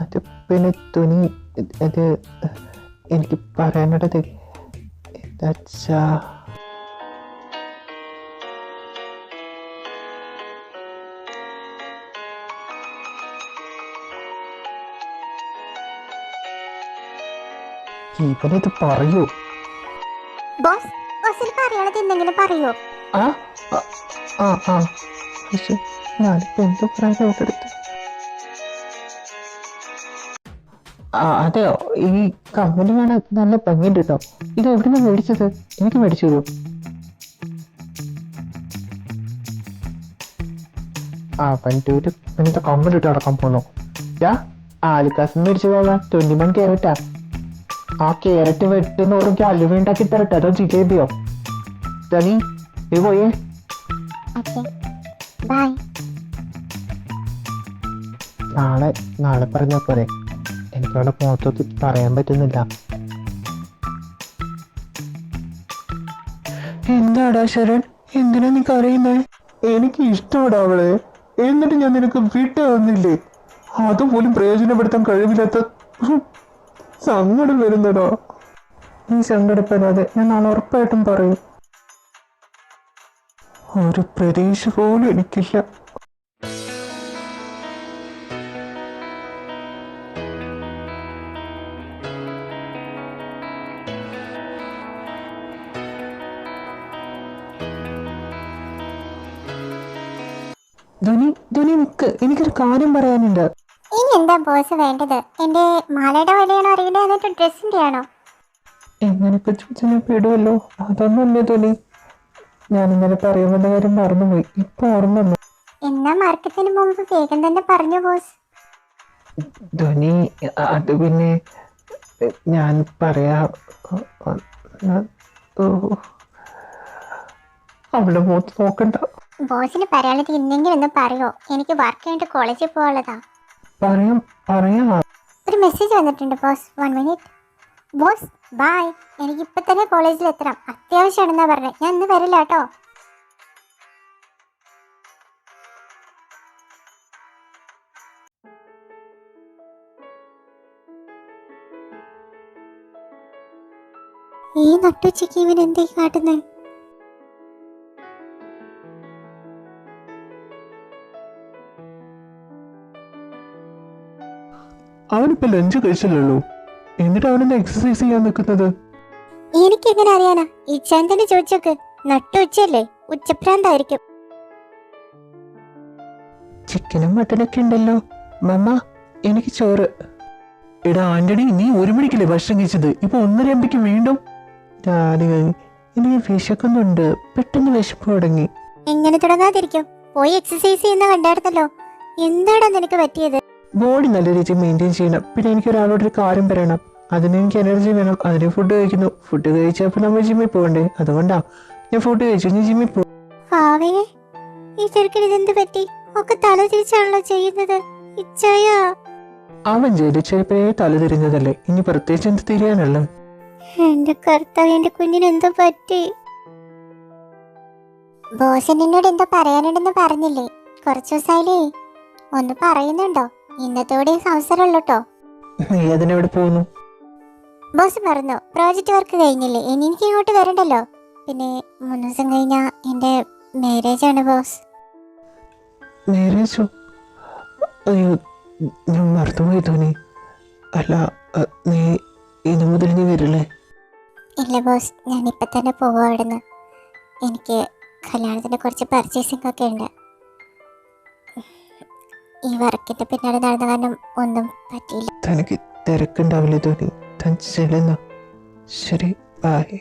അത് പിന്നെ ധോനി, അത് എനിക്ക് പറയാനുള്ളത് എന്താച്ചാ, ഇവനത് പറയൂ. ബോസ്, ബോസിന് പറയാനുള്ളത് എന്തെങ്കിലും പറയൂ. ഞാനിപ്പോ എന്തോ പറയാൻ നോക്കെടുത്ത്. അതെയോ, ഈ കമ്മല് കാണാൻ നല്ല ഭംഗിയുണ്ട് കേട്ടോ. ഇത് എവിടുന്ന് മേടിച്ചത്? എനിക്ക് മേടിച്ചു തരൂ. പണ്ടൂര് ഇങ്ങനത്തെ കമ്മലിട്ട് നടക്കാൻ പോന്നു. ആലിക്കാസ് മേടിച്ചു പോകാം. 21 ക്യാരറ്റാ. ആ ക്യാരറ്റ് വെട്ടുന്നോറും അലുവ ഉണ്ടാക്കി തരട്ടെ, അതോ ജിലേബിയോ? തനി നീ പോയേ. ബൈ. നാളെ പറഞ്ഞാ പോരെ? എനിക്കവിടെ മുഖത്തൊക്കെ പറയാൻ പറ്റുന്നില്ല. എന്താടാ ശരൺ, എന്തിനാ നീ കരയുന്നേ? എനിക്ക് ഇഷ്ടപ്പെടാ അവളെ, എന്നിട്ട് ഞാൻ നിനക്ക് വിട്ടു വന്നില്ലേ? അതുപോലും പ്രയോജനപ്പെടുത്താൻ കഴിവില്ലാത്ത സങ്കടം വരുന്നടോ. നീ സങ്കടപ്പെടാതെ, ഞാൻ നാളെ ഉറപ്പായിട്ടും പറയും. ഒരു പ്രതീക്ഷ പോലും എനിക്കില്ല. ധ്വനി നിക്ക്, എനിക്കൊരു കാര്യം പറയാനുണ്ട്. ഇനി എന്താ ബോസ് വേണ്ടത്? എന്റെ മാലയുടെ വിലയാണോ അറിയണ്ടേ, എന്നിട്ട് ഡ്രസ്സിന്റെ ആണോ? എങ്ങനെയൊക്കെ ചോദിച്ചാൽ ഞാൻ പെടുമല്ലോ. അതൊന്നുമില്ല ധ്വനി, ഞാൻ ഇന്നലെ പറയുമെന്ന കാര്യം മറന്നുപോയി, ഇപ്പൊ ഓർമ്മ വന്നു. എന്നാ മാർക്കറ്റിന് മുമ്പ് വേഗം തന്നെ പറഞ്ഞു ബോസ്. ധ്വനി, അത് പിന്നെ ഞാൻ പറയാ, ഓ, അവളുടെ മുഖത്ത് നോക്കണ്ട. ബോസിന് പറയാനുള്ളത് ഇന്നെങ്കിലും ഒന്ന് പറയോ? എനിക്ക് വർക്ക് കഴിഞ്ഞിട്ട് കോളേജിൽ പോകാനുള്ളതാ. പറയാ. ഒരു മെസ്സേജ് വന്നിട്ടുണ്ട് ബോസ്, 1 മിനിറ്റ്. ബോസ് ബൈ, എനിക്ക് ഇപ്പൊ തന്നെ കോളേജിൽ എത്തണം, അത്യാവശ്യമാണെന്നാ പറഞ്ഞത്. ഞാൻ ഇന്ന് വരില്ല കേട്ടോ. ഈ നട്ടുച്ചയ്ക്ക് ഇവൻ എന്തേ കാട്ടുന്നത്? അവനിപ്പോ ലഞ്ച് കഴിച്ചില്ലല്ലോ, എന്നിട്ട് അവനെന്താ എക്സസൈസ് ചെയ്യാൻ നിൽക്കുന്നത്? എനിക്കെങ്ങനെ അറിയാനാ? ഈ ചന്ദ്രന് ചോദിച്ചോക്ക്, നട്ടുച്ചയല്ലേ, ഉച്ചഭ്രാന്തായിരിക്കും. ചിക്കനും മട്ടനൊക്കെ ഉണ്ടല്ലോ. മമ്മ, എനിക്ക് ചോറ്. എടാ ആന്റണി, നീ 1 മണിക്കല്ലേ ഭക്ഷണം കഴിച്ചത്, ഇപ്പൊ 1:30 വീണ്ടും? എനിക്ക് വിശക്കുന്നുണ്ട്, പെട്ടെന്ന് വിശപ്പ് തുടങ്ങി. എങ്ങനെ തുടങ്ങാതിരിക്കും? പോയി എക്സസൈസ് ചെയ്യുന്ന കണ്ടായിരുന്നല്ലോ. എന്താടാ നിനക്ക് പറ്റിയത്? ബോഡി നല്ല രീതിയിൽ മെയിൻറ്റെയിൻ ചെയ്യണം. പിന്നെ എനിക്ക് ഒരാളോടൊരു കാര്യം പറയണം, അതിന് എനിക്ക് എനർജി വേണം. അതിന് ഫുഡ് കഴിക്കുന്നു. ഫുഡ് കഴിച്ചപ്പോൾ നമ്മൾ ജിമ്മിൽ പോകണ്ടേ, അതുകൊണ്ടാ ഞാൻ ഫുഡ് കഴിച്ചു. നീ ജിമ്മിൽ പോ. ഈ ചെറുക്കന് ഇതെന്ത് പറ്റി? ഒക്കെ തല തിരിച്ചാണല്ലോ ചെയ്യുന്നത്. ഇച്ചായ, അവൻ ചെയ്ത് ചെറുപ്പേ തല തിരിഞ്ഞതല്ലേ, ഇനി പ്രത്യേകിച്ച് എന്ത് തിരിയാനല്ലേ? എന്റെ കർത്താവ്, എന്റെ കുഞ്ഞിന് എന്തോ പറ്റി? ബോസ് എന്നോട് എന്തോ പറയാനുണ്ടെന്ന് പറഞ്ഞില്ലേ? കുറച്ചു ദിവസമായില്ലേ, ഒന്ന് പറയുന്നുണ്ടോ? ഇന്നത്തോടെ അവസരമുള്ളൂ കേട്ടോ. നീ അതിനെവിടെ പോകുന്നു? ബോസ് പറഞ്ഞു പ്രോജക്റ്റ് വർക്ക് കഴിഞ്ഞില്ലേ, ഇനി എനിക്ക് ഇങ്ങോട്ട് വരണ്ടല്ലോ. പിന്നെ 3 ദിവസം കഴിഞ്ഞാ എന്റെ മാരേജ് ആണ് ബോസ്. മാരേജോ? അയ്യോ, ഞാൻ മറന്നുപോയി ധോനി. അല്ല, നീ ഇനി മുതൽ നീ വരില്ലേ? ഇല്ല ബോസ്, ഞാൻ ഇപ്പൊ തന്നെ പോകും അവിടുന്ന്. എനിക്ക് കല്യാണത്തിന് കുറച്ച് പർച്ചേസിംഗ് ഒക്കെ ഉണ്ട്. ഈ വർക്കിന്റെ പിന്നാലെ നടന്ന കാരണം ഒന്നും പറ്റിയില്ല. തനിക്ക് തിരക്കുണ്ടാവില്ലേ ധോനി, താൻ ചെല്ലുന്ന. ശരി, ബൈ.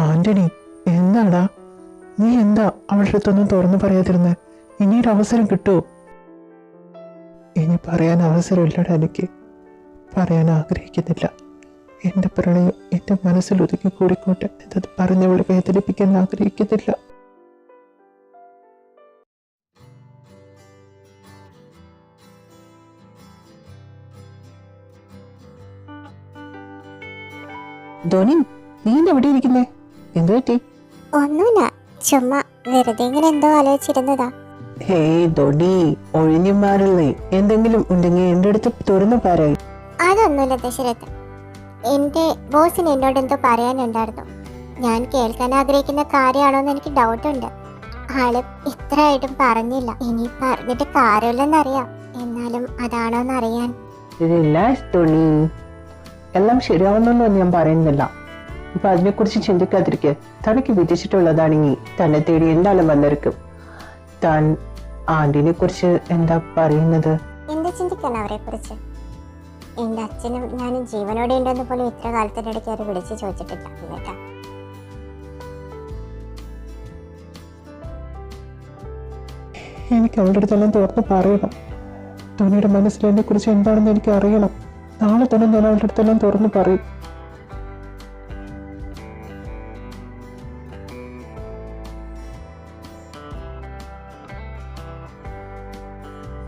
ആന്റണി, എന്താടാ നീ എന്താ അവളുടെ അടുത്തൊന്നും തുറന്നു പറയാതിരുന്നേ? ഇനിയൊരു അവസരം കിട്ടുമോ? ഇനി പറയാൻ അവസരമില്ലടാ, എനിക്ക് പറയാൻ ആഗ്രഹിക്കുന്നില്ല. എൻ്റെ പ്രണയം എൻ്റെ മനസ്സിൽ ഒതുക്കി കൂടിക്കോട്ടെ. എന്നത് പറഞ്ഞവളെ വേദനിപ്പിക്കാൻ ആഗ്രഹിക്കുന്നില്ല. ധോനി, നീ എവിടെ ഇരിക്കുന്നേ? എന്തു പറ്റി? ഒന്നുമില്ല, ചുമ്മാ വെറുതെ ഇങ്ങനെ എന്തോ ആലോചിച്ചിരുന്നതാ. ഹേയ് ധോനി, ഒഴിഞ്ഞു മാറില്ലേ. എന്തെങ്കിലും ഉണ്ടെങ്കിൽ എൻ്റെ അടുത്ത് തുറന്നു പറയായി. അതൊന്നുമില്ല ദശരഥൻ. എന്റെ ബോസിന് എന്നോട് എന്തോ പറയാനുണ്ടായിരുന്നു. ഞാൻ കേൾക്കാൻ ആഗ്രഹിക്കുന്ന കാര്യമാണോന്ന് എനിക്ക് ഡൗട്ടുണ്ട്. ആള് ഇത്രയായിട്ടും പറഞ്ഞില്ല. ഇനി പറഞ്ഞിട്ട് കാര്യമില്ലെന്നറിയാം, എന്നാലും അതാണോന്ന് അറിയാൻ. റിലാക്സ് ധോനി, എല്ലാം ശരിയാവുന്നൊന്നും ഞാൻ പറയുന്നില്ല. ഇപ്പൊ അതിനെക്കുറിച്ച് ചിന്തിക്കാതിരിക്കെ. തനിക്ക് വിധിച്ചിട്ടുള്ളതാണെങ്കിൽ തന്നെ തേടി എന്തായാലും വന്നിരിക്കും. താൻ ആന്റിനെ കുറിച്ച് എന്താ പറയുന്നത്? എന്ത് ചിന്തിക്കണം അവരെ കുറിച്ച്? എന്റെ അച്ഛനും ഞാനും ജീവനോടെ ഉണ്ടെന്ന് പോലും ഇത്ര കാലത്തിനിടയ്ക്ക് അവർ വിളിച്ച് ചോദിച്ചിട്ടില്ല. എന്നിട്ടാ എനിക്ക് അവളുടെ അടുത്തെല്ലാം തുറന്ന് പറയണം. ധോനിയുടെ മനസ്സിൽ എന്നെ കുറിച്ച് എന്താണെന്ന് എനിക്ക് അറിയണം. നാളെ തന്നെ ഞാൻ അവളുടെ അടുത്തെല്ലാം തുറന്ന് പറയും.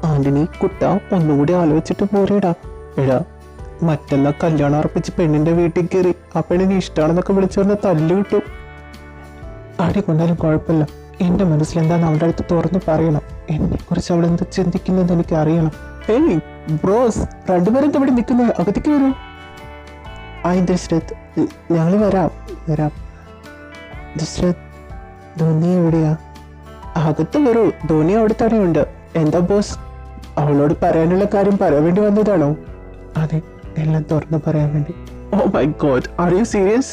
ആന്റണി കുട്ട, ഒന്നുകൂടി ആലോചിച്ചിട്ട് പോരേടാ. എടാ, മറ്റന്നാ കല്യാണം അർപ്പിച്ച് പെണ്ണിന്റെ വീട്ടിൽ കയറി ആ പെണ്ണിന് ഇഷ്ടമാണെന്നൊക്കെ വിളിച്ചു പറഞ്ഞ തല്ല് കിട്ടും. ആരെ കൊണ്ടാലും കുഴപ്പമില്ല. എന്റെ മനസ്സിലെന്താന്ന് അവളുടെ അടുത്ത് തുറന്ന് പറയണം. എന്നെ കുറിച്ച് അവൾ എന്ത് ചിന്തിക്കുന്നത് എനിക്ക് അറിയണം. ഏയ് ബ്രോസ്, രണ്ടുപേരും ഇവിടെ നിൽക്കുന്നത്, അകത്തേക്ക് വരൂ. ദശരഥ്, ഞങ്ങൾ വരാം. ദശരഥ്, ധോനി എവിടെയാ? അകത്ത് വരൂ, ധോനി അവിടെ തന്നെയുണ്ട്. എന്താ ബോസ്, അവളോട് പറയാനുള്ള കാര്യം പറയാൻ വേണ്ടി വന്നതാണോ? അതെ, എല്ലാം തുറന്ന് പറയാൻ വേണ്ടി. Oh my God, are you serious?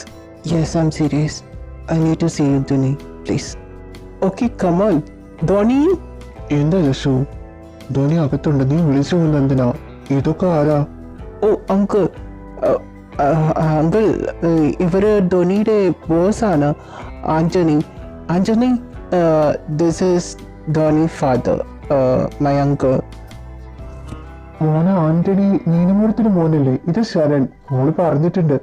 Yes, I am serious. I need to see you Dhoni, please. Okay come on. Dhoni. എന്താ ജഷു? ധോണി അകത്തുണ്ട്, നീ വിളിച്ചു കൊണ്ട് എന്തിനാ? ഇതൊക്കെ ആരാ? ഓ അങ്കിൾ, അങ്കിൾ ഇവര് ധോണിയുടെ ബോസാണ്, Antony. Antony, this is Dhoni father, my uncle. മോനെ ആന്റണി, നീനമൂർത്തിന് മോനല്ലേ? ഇത് ശരൺ. മോള് പറഞ്ഞിട്ടുണ്ട്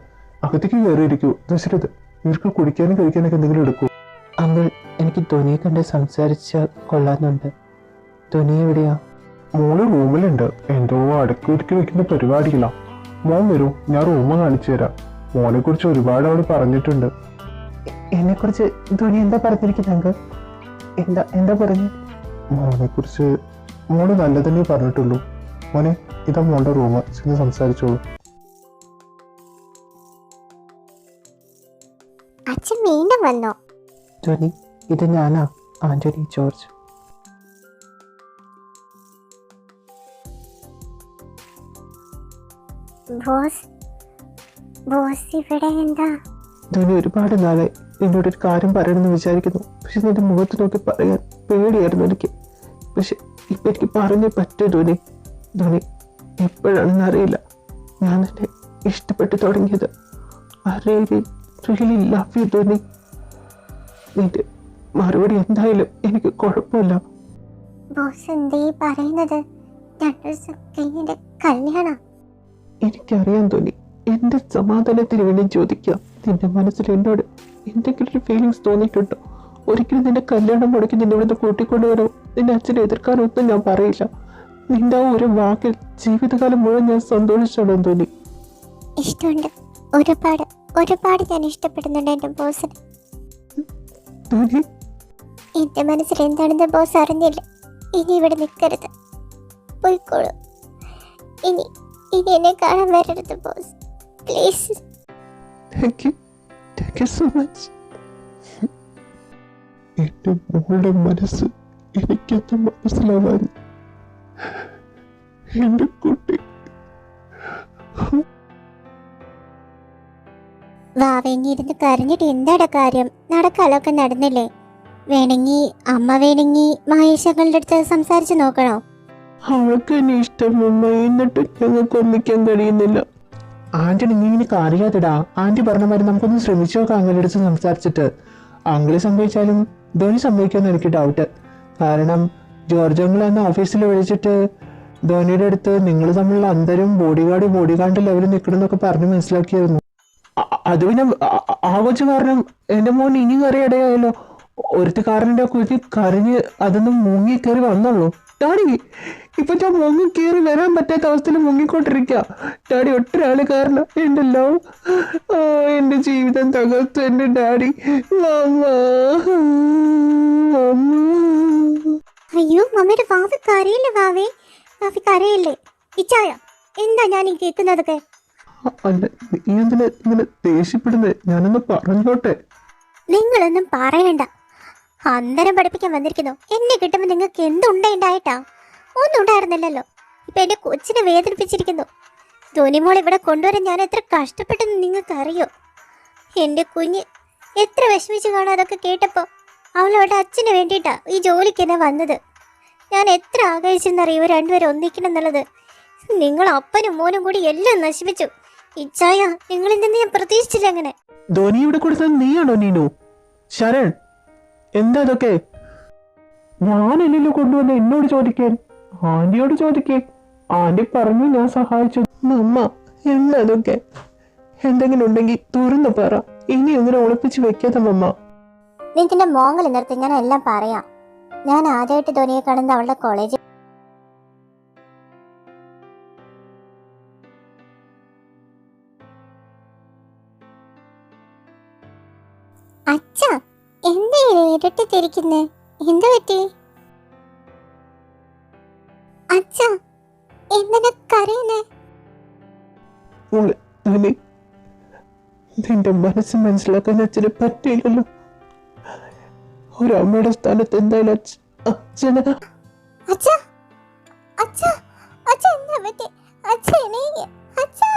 അകത്തേക്ക് കയറിയിരിക്കൂ. ദശരഥ്, ഇവർക്ക് കുടിക്കാനും കഴിക്കാനൊക്കെ എന്തെങ്കിലും എടുക്കൂ. അങ്കിൾ, എനിക്ക് ധോണിയെ കണ്ട് സംസാരിച്ച കൊള്ളാന്നുണ്ട്. ധോണി എവിടെയാ? മോള് റൂമിലുണ്ട്, എന്തോ അടുക്കി ഒരുക്കി വെക്കുന്ന പരിപാടിയില്ല. മോൻ വരൂ, ഞാൻ റൂമ് കാണിച്ചു തരാം. മോനെ കുറിച്ച് ഒരുപാട് അവള് പറഞ്ഞിട്ടുണ്ട്. എന്നെ കുറിച്ച് ധോണി എന്താ പറഞ്ഞിരിക്കുന്നത് അങ്കിൾ? എന്താ പറഞ്ഞു? മോനെ കുറിച്ച് മോള് നല്ലതന്നെ പറഞ്ഞിട്ടുള്ളൂ. മോനെ, ഇതാ മോളുടെ റൂമ്, ചെന്ന് സംസാരിച്ചോളൂ. അച്ഛൻ വീണ്ടും വന്നോ? ധോണി, ഇത് ഞാനാ, ആന്റണി ജോർജ്. ബോസ് ഇവിടെ എന്താ? ധോണി, ഒരുപാട് നാളായി എന്നോടൊരു കാര്യം പറയണമെന്ന് വിചാരിക്കുന്നു. പക്ഷെ നിന്റെ മുഖത്ത് നോക്കി പറയാൻ പേടിയായിരുന്നു എനിക്ക്. പക്ഷെ ഇപ്പൊ എനിക്ക് പറഞ്ഞേ പറ്റൂ ധോണി. ധോണി, എപ്പോഴാണെന്ന് അറിയില്ല ഞാൻ നിന്നെ ഇഷ്ടപ്പെട്ടു തുടങ്ങിയത്. Really love you Dhoni. നിന്റെ മറുപടി എന്തായാലും എനിക്ക് കുഴപ്പമില്ല. ബോസ് എന്തേ പറയുന്നത്? 2 ദിവസം കഴിഞ്ഞ കല്യാണം. എനിക്കറിയാൻ തോന്നി. എന്റെ സമാധാനത്തിന് വേണ്ടി ചോദിക്കാം, നിന്റെ മനസ്സിൽ എന്നോട് എന്തെങ്കിലും ഒരു ഫീലിങ്സ് തോന്നിയിട്ടുണ്ടോ? ഒരിക്കലും നിന്റെ കല്യാണം മുടക്കി നിന്നെ ഇവിടുന്ന് കൂട്ടിക്കൊണ്ടുവരോ, നിന്റെ അച്ഛനെ എതിർക്കാനോ ഒന്നും ഞാൻ പറയില്ല. നിന്റെ ആ ഒരു വാക്കിൽ ജീവിതകാലം മുഴുവൻ ഞാൻ സന്തോഷിച്ചോളൂ തോന്നി. ഇഷ്ടമുണ്ട്, ഒരുപാട് ഞാൻ ഇഷ്ടപ്പെടുന്നുണ്ട് എന്റെ ബോസിന്. തോന്നി, എന്റെ മനസ്സിൽ എന്താണെന്ന് ബോസ് അറിഞ്ഞില്ല. ഇനി ഇവിടെ നിൽക്കരുത്, പോയിക്കോളൂ. ഇനി എന്നെ കാണാൻ വരരുത് boss, please. Thank you so much. എന്റെ മോളുടെ മനസ്സ് എനിക്കെന്താ മനസ്സിലാവാൻ? എന്റെ കുട്ടി വാവേങ്ങിയിരുന്ന് കരഞ്ഞിട്ട് എന്താടാ കാര്യം? നടക്കാലൊക്കെ നടന്നില്ലേ? വേണമെങ്കിൽ മഹേഷങ്ങളുടെ അടുത്ത് സംസാരിച്ച് നോക്കണോ? അവൾക്ക് എന്നെ ഇഷ്ടം, എന്നിട്ട് ഞങ്ങൾക്ക് ഒന്നിക്കാൻ കഴിയുന്നില്ല. ആന്റണി, നീ എനിക്ക് അറിയാതെടാ. ആന്റി പറഞ്ഞ മാതിരി നമുക്കൊന്ന് ശ്രമിച്ചു നോക്കാം അങ്ങനെ അടുത്ത് സംസാരിച്ചിട്ട്. അങ്കിള് സംഭവിച്ചാലും ധോണി സംഭവിക്കുമെന്ന് എനിക്ക് ഡൗട്ട്. കാരണം ജോർജ് അങ്കിൾ എന്ന ഓഫീസിൽ വിളിച്ചിട്ട് ധോണിയുടെ അടുത്ത് നിങ്ങൾ തമ്മിലുള്ള അന്തരം ബോഡിഗാർഡ് ലെവലിൽ നിൽക്കണം എന്നൊക്കെ പറഞ്ഞ് മനസ്സിലാക്കിയായിരുന്നു. അത് പിന്നെ ആഘോഷ കാരണം എന്റെ മോൻ ഇനിയും കറിയിടയായല്ലോ. ഒരുത്തി കാരൻ്റെ കുറ്റി കരഞ്ഞ് അതൊന്നും മുങ്ങി കയറി വന്നുള്ളൂ. ഡാഡി, ഇപ്പൊ ഞാൻ മുങ്ങി കയറി വരാൻ പറ്റാത്ത അവസ്ഥയിൽ മുങ്ങിക്കൊണ്ടിരിക്കുക. ഡാഡി, ഒറ്റൊരാള് കാരണം എന്റെ ലവ്, എന്റെ ജീവിതം തകർത്തു എന്റെ ഡാഡി. അയ്യോ, മമ്മിയുടെ വാവി കരയില്ലേ? വാവി കരയില്ലേ? ഇച്ചായ, എന്താ ഞാൻ ഈ കേൾക്കുന്നതൊക്കെ? അല്ല, നീ എന്തിനാ ഇങ്ങനെ ദേഷ്യപ്പെടുന്നത്? ഞാനൊന്ന് പറഞ്ഞോട്ടെ. നിങ്ങളൊന്നും പറയണ്ട. അന്തരം പഠിപ്പിക്കാൻ വന്നിരിക്കുന്നു. എന്നെ കിട്ടുമ്പോൾ നിങ്ങൾക്ക് എന്തുണ്ടായിട്ടാ? ഒന്നും ഉണ്ടായിരുന്നില്ലല്ലോ. ഇപ്പൊ എന്റെ കൊച്ചിനെ വേദനിപ്പിച്ചിരിക്കുന്നു. ധോനിമോൾ ഇവിടെ കൊണ്ടുവരാൻ ഞാൻ എത്ര കഷ്ടപ്പെട്ടെന്ന് നിങ്ങൾക്ക് അറിയോ? എന്റെ കുഞ്ഞ് എത്ര വിഷമിച്ച് കാണും അതൊക്കെ കേട്ടപ്പോ. അവളവളുടെ അച്ഛന് വേണ്ടിയിട്ടാ ഈ ജോലിക്ക് തന്നെ വന്നത്. ഞാൻ എത്ര ആഗ്രഹിച്ചെന്നറിയോ രണ്ടുപേരും ഒന്നിക്കണം എന്നുള്ളത്. നിങ്ങൾ അപ്പനും മോനും കൂടി എല്ലാം നശിപ്പിച്ചു. ഇച്ചായ, നിങ്ങളിൽ നിന്ന് ഞാൻ പ്രതീക്ഷിച്ചില്ല അങ്ങനെ. ധോനി ഇവിടെ കൊടുത്തത് നീയാണോ നീനു? ശരൺ, എന്താ ഇതൊക്കെ? ഞാനല്ലല്ലോ കൊണ്ടുവന്ന എന്നോട് ചോദിക്കാൻ. ആന്റിയോട് ചോദിക്കേ. ആന്റി പറഞ്ഞു, ഞാൻ സഹായിച്ചു. മമ്മ, എന്താ അതൊക്കെ? എന്തെങ്കിലും ഉണ്ടെങ്കിൽ തുറന്നു പറ. ഇനി ഒന്നിനെ ഒളിപ്പിച്ച് വെക്കാത്ത മമ്മ. നിന്റെ മോങ്ങൾ നിർത്തി, ഞാൻ എല്ലാം പറയാം. ഞാൻ ആദ്യമായിട്ട് ധോനിയെ കാണുന്നത് അവളുടെ കോളേജിൽ. അച്ഛാ, എന്താ ഇരട്ടിത്തിരിക്കുന്നേ? എന്താ പറ്റി അച്ഛാ? എന്തിനാ കരയുന്നേ? ധോനി, നിന്റെ മനസ്സ് മനസ്സിലാക്കാൻ അച്ഛന് പറ്റിയില്ലല്ലോ. ഒരു അമ്മയുടെ സ്ഥാനത്ത് എന്തായാലും അച്ഛന്. അച്ഛാ, അച്ഛാ, അച്ഛാ, എന്താ പറ്റി? അച്ഛാ, അച്ഛാ.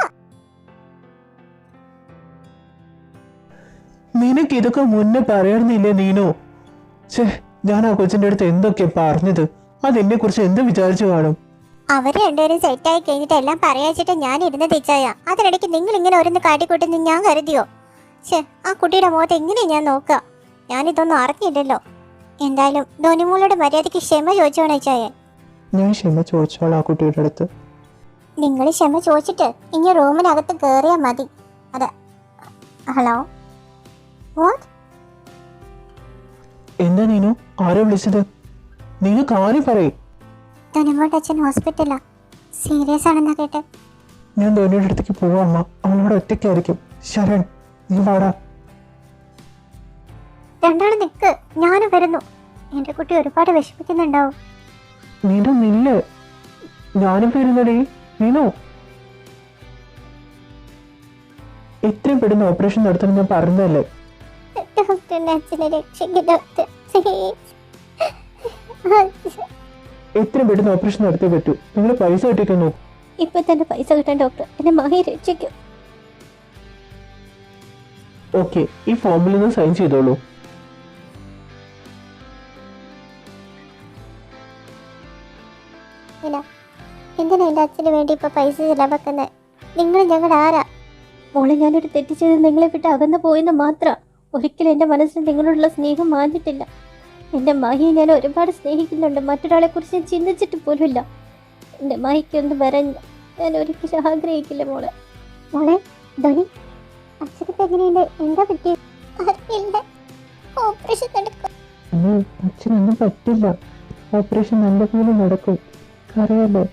നിനക്ക് ഇതൊക്കെ മുന്നേ പറയാറുന്നില്ലേ നീനു? ഛേ, ഞാൻ ആ കൊച്ചിന്റെ അടുത്ത് എന്തൊക്കെയാ പറഞ്ഞത്? അതെന്നെ കുറിച്ച് എന്ത് വിചാരിച്ചു കാണും? അവര് രണ്ടുപേരും സെറ്റായി കഴിഞ്ഞിട്ട് എല്ലാം പറയാച്ചിട്ട് ഞാൻ ഇരുന്ന് തിരിച്ചായ അതിനിടയ്ക്ക് നിങ്ങൾ ഇങ്ങനെ ഓരോന്ന് കാട്ടിക്കൂട്ടെന്ന് ഞാൻ കരുതിയോ? ആ കുട്ടിയുടെ മുഖത്ത് എങ്ങനെയാ ഞാൻ നോക്കുക? ഞാനിതൊന്നും അറിഞ്ഞില്ലല്ലോ. എന്തായാലും ധോനിമോളോട് മര്യാദയ്ക്ക് ക്ഷമ ചോദിച്ചോണേ ചായ. ഞാൻ ക്ഷമ ചോദിച്ചോളാം ആ കുട്ടിയുടെ അടുത്ത്. നിങ്ങൾ ക്ഷമ ചോദിച്ചിട്ട് ഇനി റൂമിനകത്ത് കയറിയാ മതി. അതെ. Hello, what? എന്താ നീനു, ആരോ വിളിച്ചത്? നീനു കാര്യം പറയും. ധോനിമോളുടെ അച്ഛൻ ഹോസ്പിറ്റലാ, സീരിയസ് ആണെന്നാ കേട്ടെ. ഞാൻ ധോനിയുടെ അടുത്തേക്ക് പോവാ അമ്മ. അവളോട് ഒറ്റയ്ക്കായിരിക്കും. ശരൺ, നീ വാടാ. രണ്ടാളും നിക്ക്, ഞാനും വരുന്നു. എന്റെ കുട്ടി ഒരുപാട് വിഷമിക്കുന്നുണ്ടാവും. നീനു നില്ല്, ഞാനും വരുന്നടേ. നീനു, എത്രയും പെട്ടെന്ന് ഓപ്പറേഷൻ നടത്തണം ഞാൻ പറഞ്ഞതല്ലേ? ഡോക്ടറിന്റെ അച്ഛനെ രക്ഷിക്കും ഡോക്ടർ, എത്രയും പെട്ടെന്ന് ഓപ്പറേഷൻ നടത്തേ പറ്റൂ. നിങ്ങൾ പൈസ കിട്ടിക്കാൻ നോക്കും. ഇപ്പൊ തന്നെ പൈസ കിട്ടാൻ ഡോക്ടർ എന്നെ മഹി രക്ഷിക്കും. ഓക്കെ, ഈ ഫോമിൽ നിന്ന് സൈൻ ചെയ്തോളൂ. എന്തിനാ എന്റെ അച്ഛന് വേണ്ടി ഇപ്പൊ പൈസ ചിലവാക്കുന്നത്? നിങ്ങൾ ഞങ്ങളുടെ ആരാ? മോളെ, ഞാനൊരു തെറ്റ് ചെയ്ത് നിങ്ങളെ വിട്ട് അകന്നു പോയെന്ന് മാത്രം. ഒരിക്കലും എന്റെ മനസ്സിൽ നിങ്ങളോടുള്ള സ്നേഹം മാഞ്ഞിട്ടില്ല. എന്റെ മഹിയെ ഞാൻ ഒരുപാട് സ്നേഹിക്കുന്നുണ്ട്. മറ്റൊരാളെ കുറിച്ച് ഞാൻ ചിന്തിച്ചിട്ട് പോലുമില്ല. എന്റെ മഹിക്കൊന്ന് വരാൻ ഞാൻ ഒരിക്കലും ആഗ്രഹിക്കില്ല മോളെ. മോളെ ധോനി, അച്ഛനൊക്കെ എങ്ങനെയുണ്ട്? എന്താ പറ്റി? അറിയില്ല, ഓപ്പറേഷൻ നടക്കും. അച്ഛനൊന്നും പറ്റില്ല. ഓപ്പറേഷൻ നല്ലപോലെ നടക്കും. അറിയാലോ.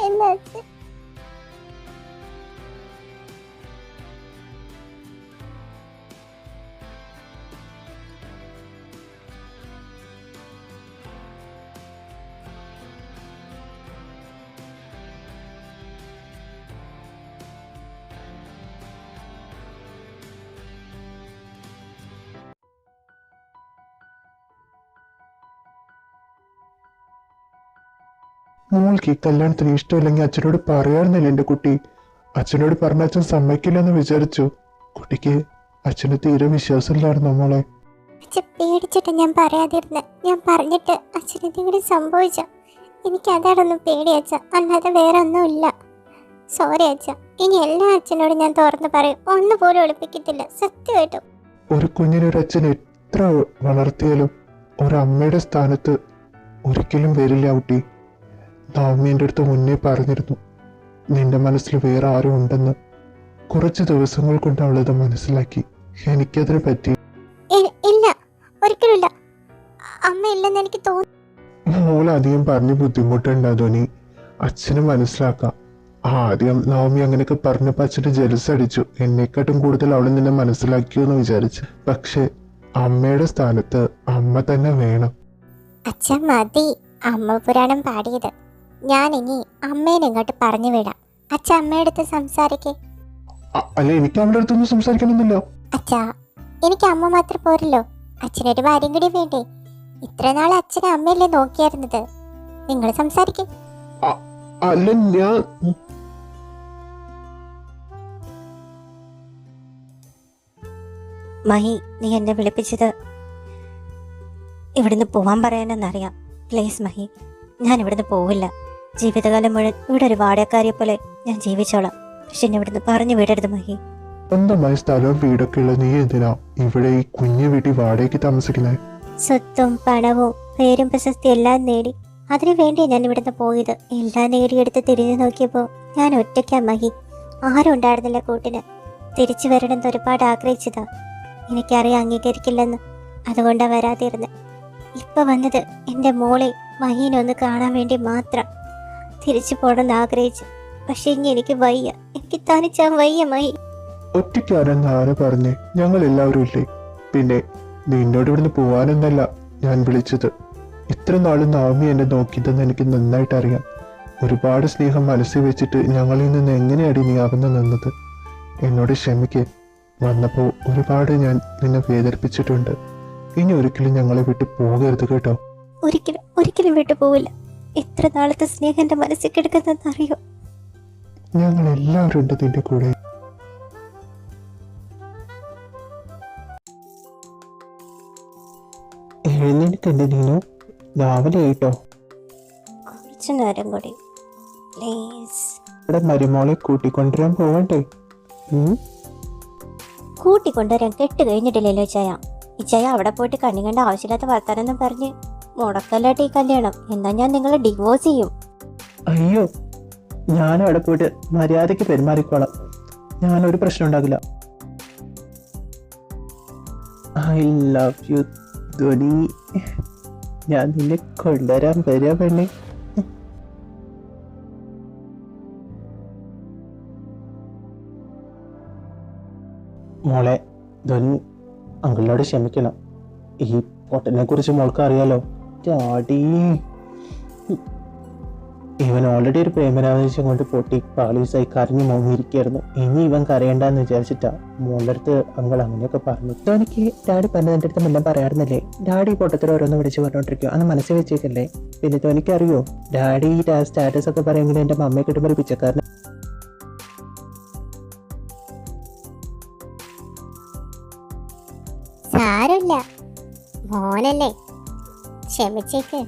എന്താ അച്ഛൻ? മോൾക്ക് ഈ കല്യാണത്തിന് ഇഷ്ടമില്ലെങ്കിൽ അച്ഛനോട് പറയാറുന്നില്ല എന്റെ കുട്ടി. അച്ഛനോട് പറഞ്ഞ അച്ഛൻ സമ്മതിക്കില്ലെന്ന് വിചാരിച്ചു. കുട്ടിക്ക് അച്ഛന് തീരെ വിശ്വാസമില്ലായിരുന്നു മോളെ. അച്ഛൻ പേടിച്ചിട്ട് ഞാൻ പറയാതിരുന്നെ. ഞാൻ പറഞ്ഞിട്ട് അച്ഛൻ എന്തെങ്കിലും സംഭവിച്ച എനിക്ക് അതാണൊന്നും പേടി അച്ഛ, അല്ലാതെ വേറെ ഒന്നുമില്ല. സോറി അച്ഛ. ഇനി എല്ലാ അച്ഛനോടും ഞാൻ തുറന്ന് പറയും, ഒന്നുപോലും ഒളിപ്പിക്കത്തില്ല, സത്യമായിട്ടും. ഒരു കുഞ്ഞിനൊരു അച്ഛൻ എത്ര വളർത്തിയാലും ഒരമ്മയുടെ സ്ഥാനത്ത് ഒരിക്കലും വരില്ല കുട്ടി. നവമി എൻ്റെ അടുത്ത് മുന്നേ പറഞ്ഞിരുന്നു നിന്റെ മനസ്സിൽ വേറെ ആരും ഉണ്ടെന്ന്. കുറച്ച് ദിവസങ്ങൾ കൊണ്ട് അവളത് മനസ്സിലാക്കി. എനിക്കതിനെ പറ്റി ഇല്ല, ഒരിക്കലുമില്ല. അമ്മ ഇല്ലെന്ന് എനിക്ക് തോന്നുന്നു. മോളധികം പറഞ്ഞ് ബുദ്ധിമുട്ടുണ്ടാ ധോനി. അച്ഛന് മനസ്സിലാക്കാം. ആദ്യം നവമി അങ്ങനെയൊക്കെ പറഞ്ഞപ്പോൾ അച്ഛന് ജലസ് അടിച്ചു. എന്നെക്കാട്ടും കൂടുതൽ അവൾ നിന്നെ മനസ്സിലാക്കിയെന്ന് വിചാരിച്ചു. പക്ഷെ അമ്മയുടെ സ്ഥാനത്ത് അമ്മ തന്നെ വേണം. അച്ഛൻ മതി അമ്മ പുരാണം പാടിയത്. ഞാൻ ഇനി അമ്മേനെ ഇങ്ങോട്ട് പറഞ്ഞു വിടാം. അച്ഛൻ അമ്മയുടെ അടുത്ത് സംസാരിക്കേ. അല്ല, എനിക്ക് അവളുടെ അടുത്തൊന്നും സംസാരിക്കണമെന്നില്ല. അച്ഛാ, എനിക്ക് അമ്മ മാത്രം പോരല്ലോ, അച്ഛനൊരു ഭാര്യയും കൂടി വേണ്ടേ? ഇത്ര നാൾ അച്ഛനെ അമ്മയല്ലേ നോക്കിയായിരുന്നത്. നിങ്ങൾ സംസാരിക്കേ. അല്ല, ഞാൻ മഹി, നീ എന്നെ വിളിപ്പിച്ചത് ഇവിടുന്ന് പോവാൻ പറയാനെന്നറിയാം. പ്ലീസ് മഹി, ഞാൻ ഇവിടുന്ന് പോവില്ല. ജീവിതകാലം മുഴുവൻ ഇവിടെ ഒരു വാടകക്കാരിയെ പോലെ ഞാൻ ജീവിച്ചോളാം. പക്ഷെ എന്നെ ഇവിടുന്ന് പറഞ്ഞു വിടരുത് മഹി. സ്വന്തമായ സ്ഥലവും വീടൊക്കെ ഉള്ള നീ എന്തിനാ ഇവിടെ ഈ കുഞ്ഞു വീട്ടിൽ വാടകയ്ക്ക് താമസിക്കുന്നത്? സ്വത്തും പണവും പേരും പ്രശസ്തി എല്ലാം നേടി, അതിനു വേണ്ടി ഞാൻ ഇവിടുന്ന് പോയത്. എല്ലാം നേടിയെടുത്ത് തിരിഞ്ഞു നോക്കിയപ്പോൾ ഞാൻ ഒറ്റയ്ക്കാ മഹി. ആരും ഉണ്ടായിരുന്നില്ല കൂട്ടിന്. തിരിച്ചു വരണമെന്ന് ഒരുപാട് ആഗ്രഹിച്ചതാ. എനിക്കറിയാം അംഗീകരിക്കില്ലെന്ന്, അതുകൊണ്ടാ വരാതിരുന്നത്. ഇപ്പൊ വന്നത് എൻ്റെ മോളെ മഹീനെ ഒന്ന് കാണാൻ വേണ്ടി മാത്രം. തിരിച്ചു പോകണമെന്ന് ആഗ്രഹിച്ചു, പക്ഷെ ഇനി എനിക്ക് വയ്യ. എനിക്ക് തനിച്ചാൻ വയ്യ മഹി. ഒറ്റയ്ക്കാരെന്ന് ആരെ പറഞ്ഞേ? ഞങ്ങൾ എല്ലാവരും ഇല്ലേ? പിന്നെ നിന്നോട് ഇവിടുന്ന് പോവാനെന്നല്ല ഞാൻ വിളിച്ചത്. ഇത്ര നാളും നവമി എന്നെ നോക്കിയതെന്ന് എനിക്ക് നന്നായിട്ട് അറിയാം. ഒരുപാട് സ്നേഹം മനസ്സിൽ വെച്ചിട്ട് ഞങ്ങളിൽ നിന്ന് എങ്ങനെയാണ് നീ അകന്നു നിന്നത്? എന്നോട് ക്ഷമിക്കേ. വന്നപ്പോൾ ഒരുപാട് ഞാൻ നിന്നെ വേദനിപ്പിച്ചിട്ടുണ്ട്. ഇനി ഒരിക്കലും ഞങ്ങളെ വിട്ട് പോകരുത് കേട്ടോ. ഒരിക്കലും ഒരിക്കലും വിട്ടു പോവില്ല. എത്ര നാളത്തെ സ്നേഹം എൻ്റെ മനസ്സിൽ കിടക്കുന്നതെന്ന് അറിയോ? ഞങ്ങൾ എല്ലാവരും ഉണ്ട് നിന്റെ കൂടെ. എഴുന്നേൽക്കണ്ടേ നീനു? രാവിലെ ആയിട്ടോ. കുറച്ചു നേരം കൂടി പ്ലീസ്. ഇവിടെ മരുമോളെ കൂട്ടിക്കൊണ്ടുവരാൻ പോവണ്ടേ? കൂട്ടിക്കൊണ്ടുവരാൻ കെട്ട് കഴിഞ്ഞിട്ടില്ലല്ലോ ഇച്ചയ അവിടെ പോയിട്ട് കണ്ണി കണ്ട ആവശ്യമില്ലാത്ത വർത്താനം പറഞ്ഞ് മുടക്കല്ലാട്ട് ഈ കല്യാണം. എന്നാ ഞാൻ നിങ്ങളെ ഡിവോഴ്സ് ചെയ്യും. അയ്യോ, ഞാനും അവിടെ പോയിട്ട് മര്യാദയ്ക്ക് പെരുമാറിക്കോളാം. ഞാനൊരു പ്രശ്നം ഉണ്ടാകില്ല. ഐ ലവ് യു ധ്വനി. ഞാൻ നിന്നെ കൊണ്ടുവരാൻ വരാ പെണ്ണെ. മോളെ ധ്വനി, അങ്കിളിനോട് ക്ഷമിക്കണം. ഈ പൊട്ടനെ കുറിച്ച് മോൾക്ക് അറിയാലോ. ഡാഡി, ഇവൻ ഓൾറെഡി ഒരു പ്രേമരാവേശം കൊണ്ട് പൊട്ടി പാളീസായി കരഞ്ഞു മോങ്ങിയിരിക്കുകയായിരുന്നു. ഇനി ഇവൻ കരയണ്ടെന്ന് വിചാരിച്ചിട്ടാ മോളുടെ അടുത്ത് അങ്കിൾ അങ്ങനെയൊക്കെ പറഞ്ഞു. ധോനിക്ക് ഡാഡി പറഞ്ഞ എൻ്റെ അടുത്ത് മുന്നേ പറയാറുന്നില്ലേ, ഡാഡി പൊട്ടത്തിൽ ഓരോന്ന് വിളിച്ച് പറഞ്ഞോണ്ടിരിക്കും, അന്ന് മനസ്സിൽ വെച്ചേക്കല്ലേ. പിന്നെ ധോനിക്ക് അറിയോ, ഡാഡി സ്റ്റാറ്റസ് ഒക്കെ പറയുമെങ്കിൽ എൻ്റെ മമ്മയെ കിട്ടുമ്പോൾ ഒരു പിച്ചക്കാരൻ. സാരമില്ല മോനല്ലേ, ക്ഷമിച്ചേക്ക്.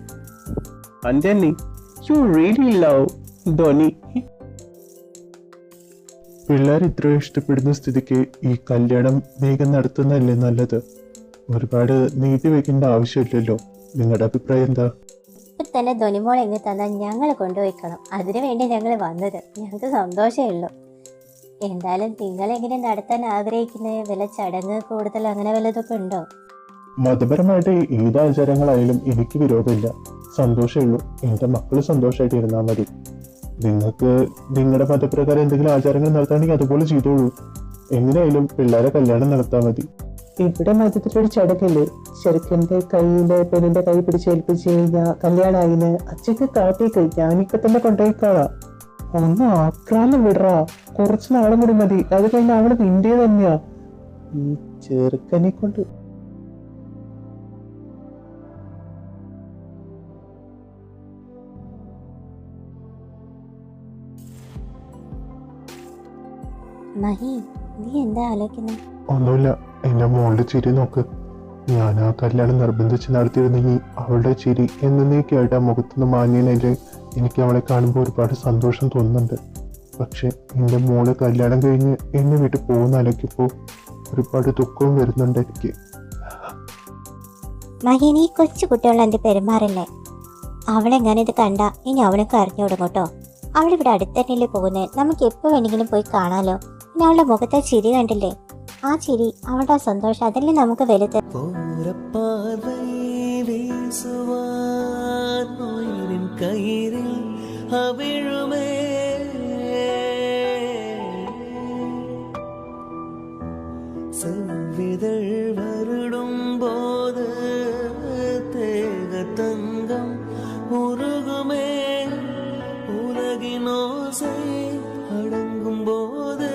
Anjali, you really love Dhoni. പിള്ളേർ ഇത്ര ഇഷ്ടപ്പെടുന്ന സ്ഥിതിക്ക് ഈ കല്യാണം വേഗം നടത്തുന്നതല്ലേ നല്ലത്. ഒരുപാട് നീട്ടി വെക്കേണ്ട ആവശ്യമില്ലല്ലോ. നിങ്ങളുടെ അഭിപ്രായം എന്താ? ഇപ്പൊ തന്നെ ധോനിമോൾ എങ്ങ് തന്നാൽ ഞങ്ങൾ കൊണ്ടുപോയിക്കണം. അതിനു വേണ്ടി ഞങ്ങൾ വന്നത്. ഞങ്ങൾക്ക് സന്തോഷമേ ഉള്ളൂ. എന്തായാലും നിങ്ങളെങ്ങനെ നടത്താൻ ആഗ്രഹിക്കുന്നത്? വല്ല ചടങ്ങ് കൂടുതൽ അങ്ങനെ വല്ലതൊക്കെ ഉണ്ടോ? മതപരമായിട്ട് ഏത് ആചാരങ്ങളായാലും എനിക്ക് വിരോധമില്ല. സന്തോഷമേ ഉള്ളൂ. എൻ്റെ മക്കൾ സന്തോഷമായിട്ട് ഇരുന്നാൽ മതി. നിങ്ങൾക്ക് നിങ്ങളുടെ മതപ്രകാരം എന്തെങ്കിലും ആചാരങ്ങൾ നടത്താണെങ്കിൽ അതുപോലെ ചെയ്തോളൂ. എങ്ങനെയായാലും പിള്ളേരെ കല്യാണം നടത്താൻ മതി. ഇവിടെ മതത്തിലൊരു ചടങ്ങില്ലേ, ചെറുക്കൻ്റെ കയ്യില് പെണ്ണിന്റെ കൈ പിടിച്ചേൽപ്പിച്ച് കഴിഞ്ഞാൽ കല്യാണമായിന് അച്ഛക്ക് കാട്ടിക്ക് ഞാനിപ്പോ തന്നെ കൊണ്ടുപോയിക്കോളാം. ഒന്ന് ആക്രാന്തം വിടറാ, കുറച്ച് നാളും കൂടി മതി. അത് കഴിഞ്ഞാൽ അവള് നിന്റെ തന്നെയാ. ഈ ചെറുക്കനെ കൊണ്ട് മഹി, നീ എന്താ ആലോചിക്കുന്നത്? ഒന്നുമില്ല. എൻ്റെ മോളുടെ ചിരി നോക്ക്. ഞാൻ ആ കല്യാണം നിർബന്ധിച്ച് നടത്തിയിരുന്നെങ്കിൽ അവളുടെ ചിരി എന്നേക്കായിട്ട് ആ മുഖത്തുനിന്ന് മാഞ്ഞതിനല്ലേ എനിക്ക് അവളെ കാണുമ്പോൾ ഒരുപാട് സന്തോഷം തോന്നുന്നുണ്ട്. പക്ഷെ എൻ്റെ മോള് കല്യാണം കഴിഞ്ഞ് എന്നെ വീട്ടിൽ പോകുന്ന അലക്കിപ്പോൾ ഒരുപാട് ദുഃഖവും വരുന്നുണ്ട് എനിക്ക്. മഹി, നീ കൊച്ചു കുട്ടികളെന്ത് പെരുമാറില്ലേ? അവളെങ്ങനെ ഇത് കണ്ട ഇനി അവൾക്ക് അറിഞ്ഞു കൊടുക്കട്ടോ. അവളിവിടെ അടുത്ത് തന്നെയല്ലേ പോകുന്നത്. നമുക്ക് എപ്പോൾ വേണമെങ്കിലും പോയി കാണാലോ. ഇനി അവളുടെ മുഖത്തെ ചിരി കണ്ടില്ലേ? ആ ചിരി, അവളുടെ സന്തോഷം, അതല്ലേ നമുക്ക് വലുത്. வருடும் போது தேக தங்கம் உருகுமே, உலகின் ஓசை அடங்கும் போது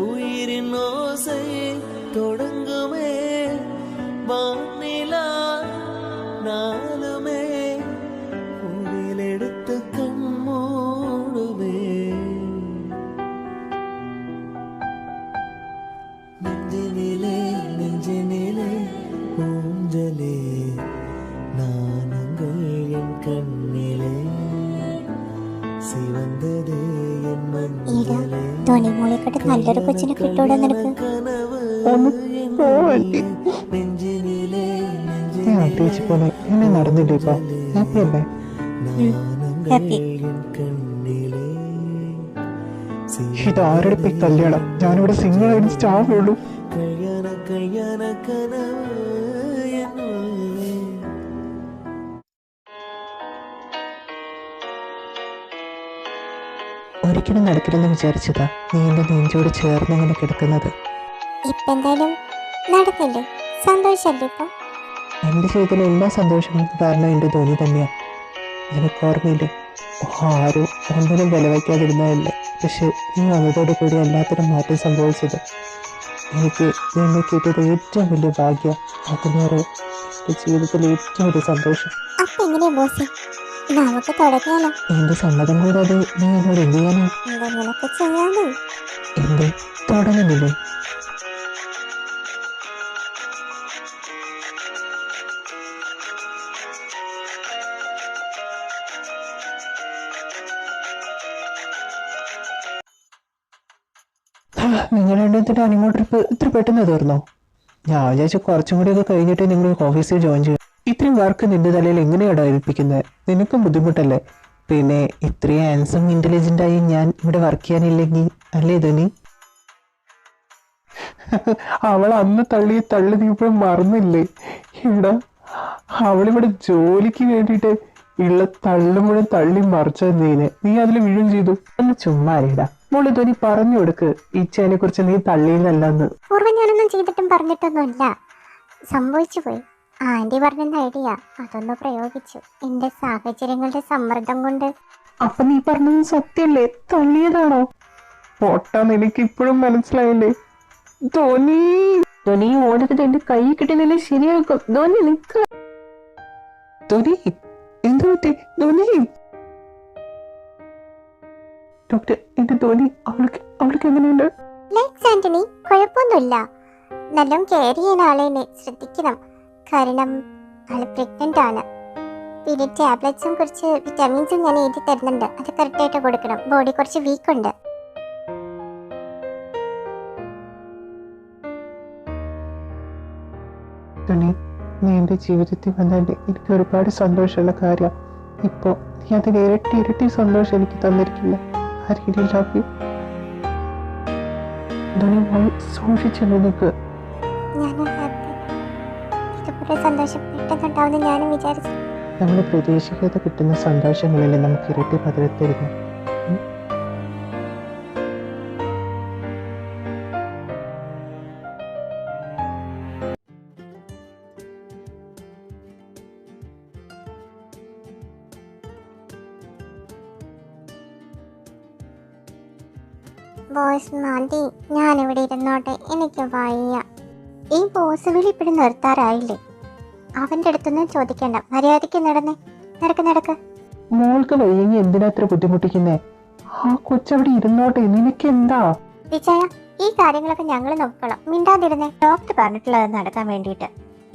உயிரின் ஓசை தொடங்குமே, வானிலா நாளுமே உயிலெடுத்து கண் மூடுவே, நெஞ்சினிலே நெஞ்சினிலே ஊஞ்சலே நாணங்கள் என் கண்ணிலே സിവന്തതേ എൻ മഞ്ഞിലേ ധോനിമോളെക്കാട്ട് നല്ലൊരു കൊച്ചിനെ കിട്ടൂടെ നിനക്ക്? നെഞ്ചിനിലേ പോലെ എന്നെ നടന്നില്ലേ ഇപ്പൊ? ഹാപ്പി അല്ലേ? ഹാപ്പി. കണ്ണിലേ ഇത് ആരുടെ പോയി കല്യാണം? ഞാനിവിടെ സിംഗിൾ ആയിട്ട് സ്റ്റാവുള്ളൂ. കല്യാണ കല്യാണ കനവ് എന്നുള്ളേ. ഒരിക്കലും നടക്കില്ലെന്ന് വിചാരിച്ചതാ നീ എന്റെ നെഞ്ചോട് ചേർന്നങ്ങനെ കിടക്കുന്നത്. ഇപ്പൊ എന്തായാലും നടക്കല്ലേ, സന്തോഷല്ലേ ഇപ്പൊ? എന്റെ ജീവിതത്തിലെ എല്ലാ സന്തോഷങ്ങളും കാരണം എന്റെ ധോനി തന്നെയാ. നിനക്ക് ഓർമ്മയില്ലേ, ആരും ഒന്നിനും വിലവയ്ക്കാതിരുന്നതല്ലേ. പക്ഷെ നീ വന്നതോടു കൂടി എല്ലാത്തിനും മാറ്റം സംഭവിച്ചത്. എനിക്ക് എന്നെ കിട്ടിയത് ഏറ്റവും വലിയ ഭാഗ്യം. അതിനേറെ എന്റെ ജീവിതത്തിലെ ഏറ്റവും വലിയ സന്തോഷം. അപ്പൊ എങ്ങനെയാ ബോസേ, നമുക്ക് തുടങ്ങിയാലോ? എന്റെ സമ്മതം കൂടാതെ നീ എന്നോട് എന്ത് ചെയ്യാനാ? എന്തെങ്കിലൊക്കെ ചെയ്യാമോ? എന്ത് തുടങ്ങുന്നില്ലേ? നിങ്ങൾ രണ്ടും അനിമോ ട്രിപ്പ് ഇത്ര പെട്ടെന്ന് തീർന്നോ? ഞാൻ വിചാരിച്ചു കുറച്ചും കൂടിയൊക്കെ കഴിഞ്ഞിട്ട് നിങ്ങൾ ഓഫീസിൽ ജോയിൻ ചെയ്യും. ഇത്രയും വർക്ക് നിന്റെ തലയിൽ എങ്ങനെയാണ് ഏൽപ്പിക്കുന്നത്? നിനക്കും ബുദ്ധിമുട്ടല്ലേ? പിന്നെ ഇത്രയും ഹാൻസം ഇന്റലിജന്റ് ആയി ഞാൻ ഇവിടെ വർക്ക് ചെയ്യാനില്ലെങ്കിൽ അല്ലേ ധോനി? അവൾ അന്ന് തള്ളി നീ ഇപ്പോഴും മറന്നില്ലേ? ഇവിടെ അവളിവിടെ ജോലിക്ക് വേണ്ടിയിട്ട് ഉള്ള മുഴുവൻ തള്ളി മറിച്ചത് നീ അതിൽ വീഴും ചെയ്തു. ഒന്ന് ചുമ്മാ അറിയടാ മോള് ധോനി പറഞ്ഞു കൊടുക്ക് ഈച്ചേനെ കുറിച്ച് നീ തള്ളിയില്ലെന്ന്. പൂർവ്വം ഞാനൊന്നും ചെയ്തിട്ടും പറഞ്ഞിട്ടൊന്നുമില്ല, സംഭവിച്ചു പോയി. ആന്റി പറഞ്ഞ ഐഡിയ അതൊന്ന് പ്രയോഗിച്ചു, എന്റെ സാഹചര്യങ്ങളുടെ സമ്മർദ്ദം കൊണ്ട്. അപ്പൊ നീ പറഞ്ഞത് സത്യല്ലേ? തള്ളിയതാണോ? പൊട്ടാന്ന് എനിക്ക് ഇപ്പോഴും മനസ്സിലായില്ലേ? ധോനി ഓടരുത്, എന്റെ കൈ കിട്ടുന്നില്ല ശരിയാക്കും. ധോനി നിക്ക്. ധോനി എന്ത് പറ്റി? ധോനി ഡോക്ടർ, എന്റെ ധോനി അവൾക്ക് എങ്ങനെയുണ്ട്? ലെക്സ് ആന്റണി, കുഴപ്പമൊന്നുമില്ല. നല്ലോണം കെയർ ചെയ്യുന്ന ആളെന്നെ ശ്രദ്ധിക്കണം. കാരണം ആള് പ്രഗ്നന്റ് ആണ്. പിന്നെ ടാബ്ലറ്റ്സും കുറച്ച് വിറ്റാമിൻസും ഞാൻ എഴുതി തരുന്നുണ്ട്, അത് കറക്റ്റായിട്ട് കൊടുക്കണം. ബോഡി കുറച്ച് വീക്കുണ്ട്. ധോനി, നീ എന്റെ ജീവിതത്തിൽ വന്നതിന്റെ എനിക്ക് ഒരുപാട് സന്തോഷമുള്ള കാര്യം. ഇപ്പോ നീ അതിന് ഇരട്ടി സന്തോഷം എനിക്ക് തന്നിരിക്കില്ല. I really love you. Dhoni മോൾ സൂക്ഷിച്ചല്ലോ നിൽക്ക്. ഞാൻ ഹാപ്പി. ഇതുപോലെ സന്തോഷം പെട്ടെന്നുണ്ടാവുമെന്ന് ഞാനും വിചാരിച്ചു. നമ്മൾ പ്രതീക്ഷിക്കാതെ കിട്ടുന്ന സന്തോഷങ്ങളല്ലേ നമുക്ക് ഇരട്ടി പകരത്തരുന്നത്. ബോസ് മതി, ഞാനിവിടെ ഇരുന്നോട്ടെ, എനിക്ക് വയ്യ. ഈ ബോസ് വിളി ഇപ്പോഴും നിർത്താറായില്ലേ? അവന്റെ അടുത്തൊന്നും ചോദിക്കണ്ട, മര്യാദയ്ക്ക് നടക്ക്. മോൾക്ക് വയ്യെങ്കിൽ എന്തിനാ അത്ര ബുദ്ധിമുട്ടിക്കുന്നേ? ആ കൊച്ചവിടെ ഇരുന്നോട്ടെ, നിനക്ക് എന്താ? വിജയ, ഈ കാര്യങ്ങളൊക്കെ ഞങ്ങൾ നോക്കണം, മിണ്ടാതിരുന്നേ. ഡോക്ടർ പറഞ്ഞിട്ടുള്ളത് നടക്കാൻ വേണ്ടിയിട്ട്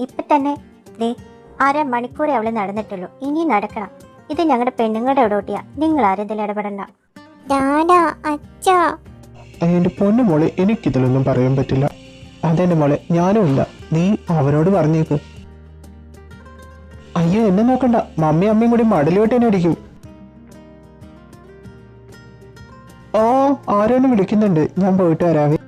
ഇപ്പൊ തന്നെ അരമണിക്കൂറേ അവള് നടന്നിട്ടുള്ളൂ, ഇനി നടക്കണം. ഇത് ഞങ്ങളുടെ പെണ്ണുങ്ങളുടെ ഡ്യൂട്ടിയാ, നിങ്ങൾ ആരും ഇതിൽ ഇടപെടണ്ട. ഡാഡാ, അച്ഛാ. എന്റെ പൊന്നു മോളെ, എനിക്കിതിലൊന്നും പറയാൻ പറ്റില്ല. അതെന്റെ മോളെ, ഞാനും ഇല്ല. നീ അവരോട് പറഞ്ഞേക്ക്. അയ്യോ, എന്നെ നോക്കണ്ട, മമ്മിയും അമ്മയും കൂടി മടലുവെട്ടി എന്നെ അടിക്കും. ഓ, ആരോന്ന് വിളിക്കുന്നുണ്ട്, ഞാൻ പോയിട്ട് വരാവേ.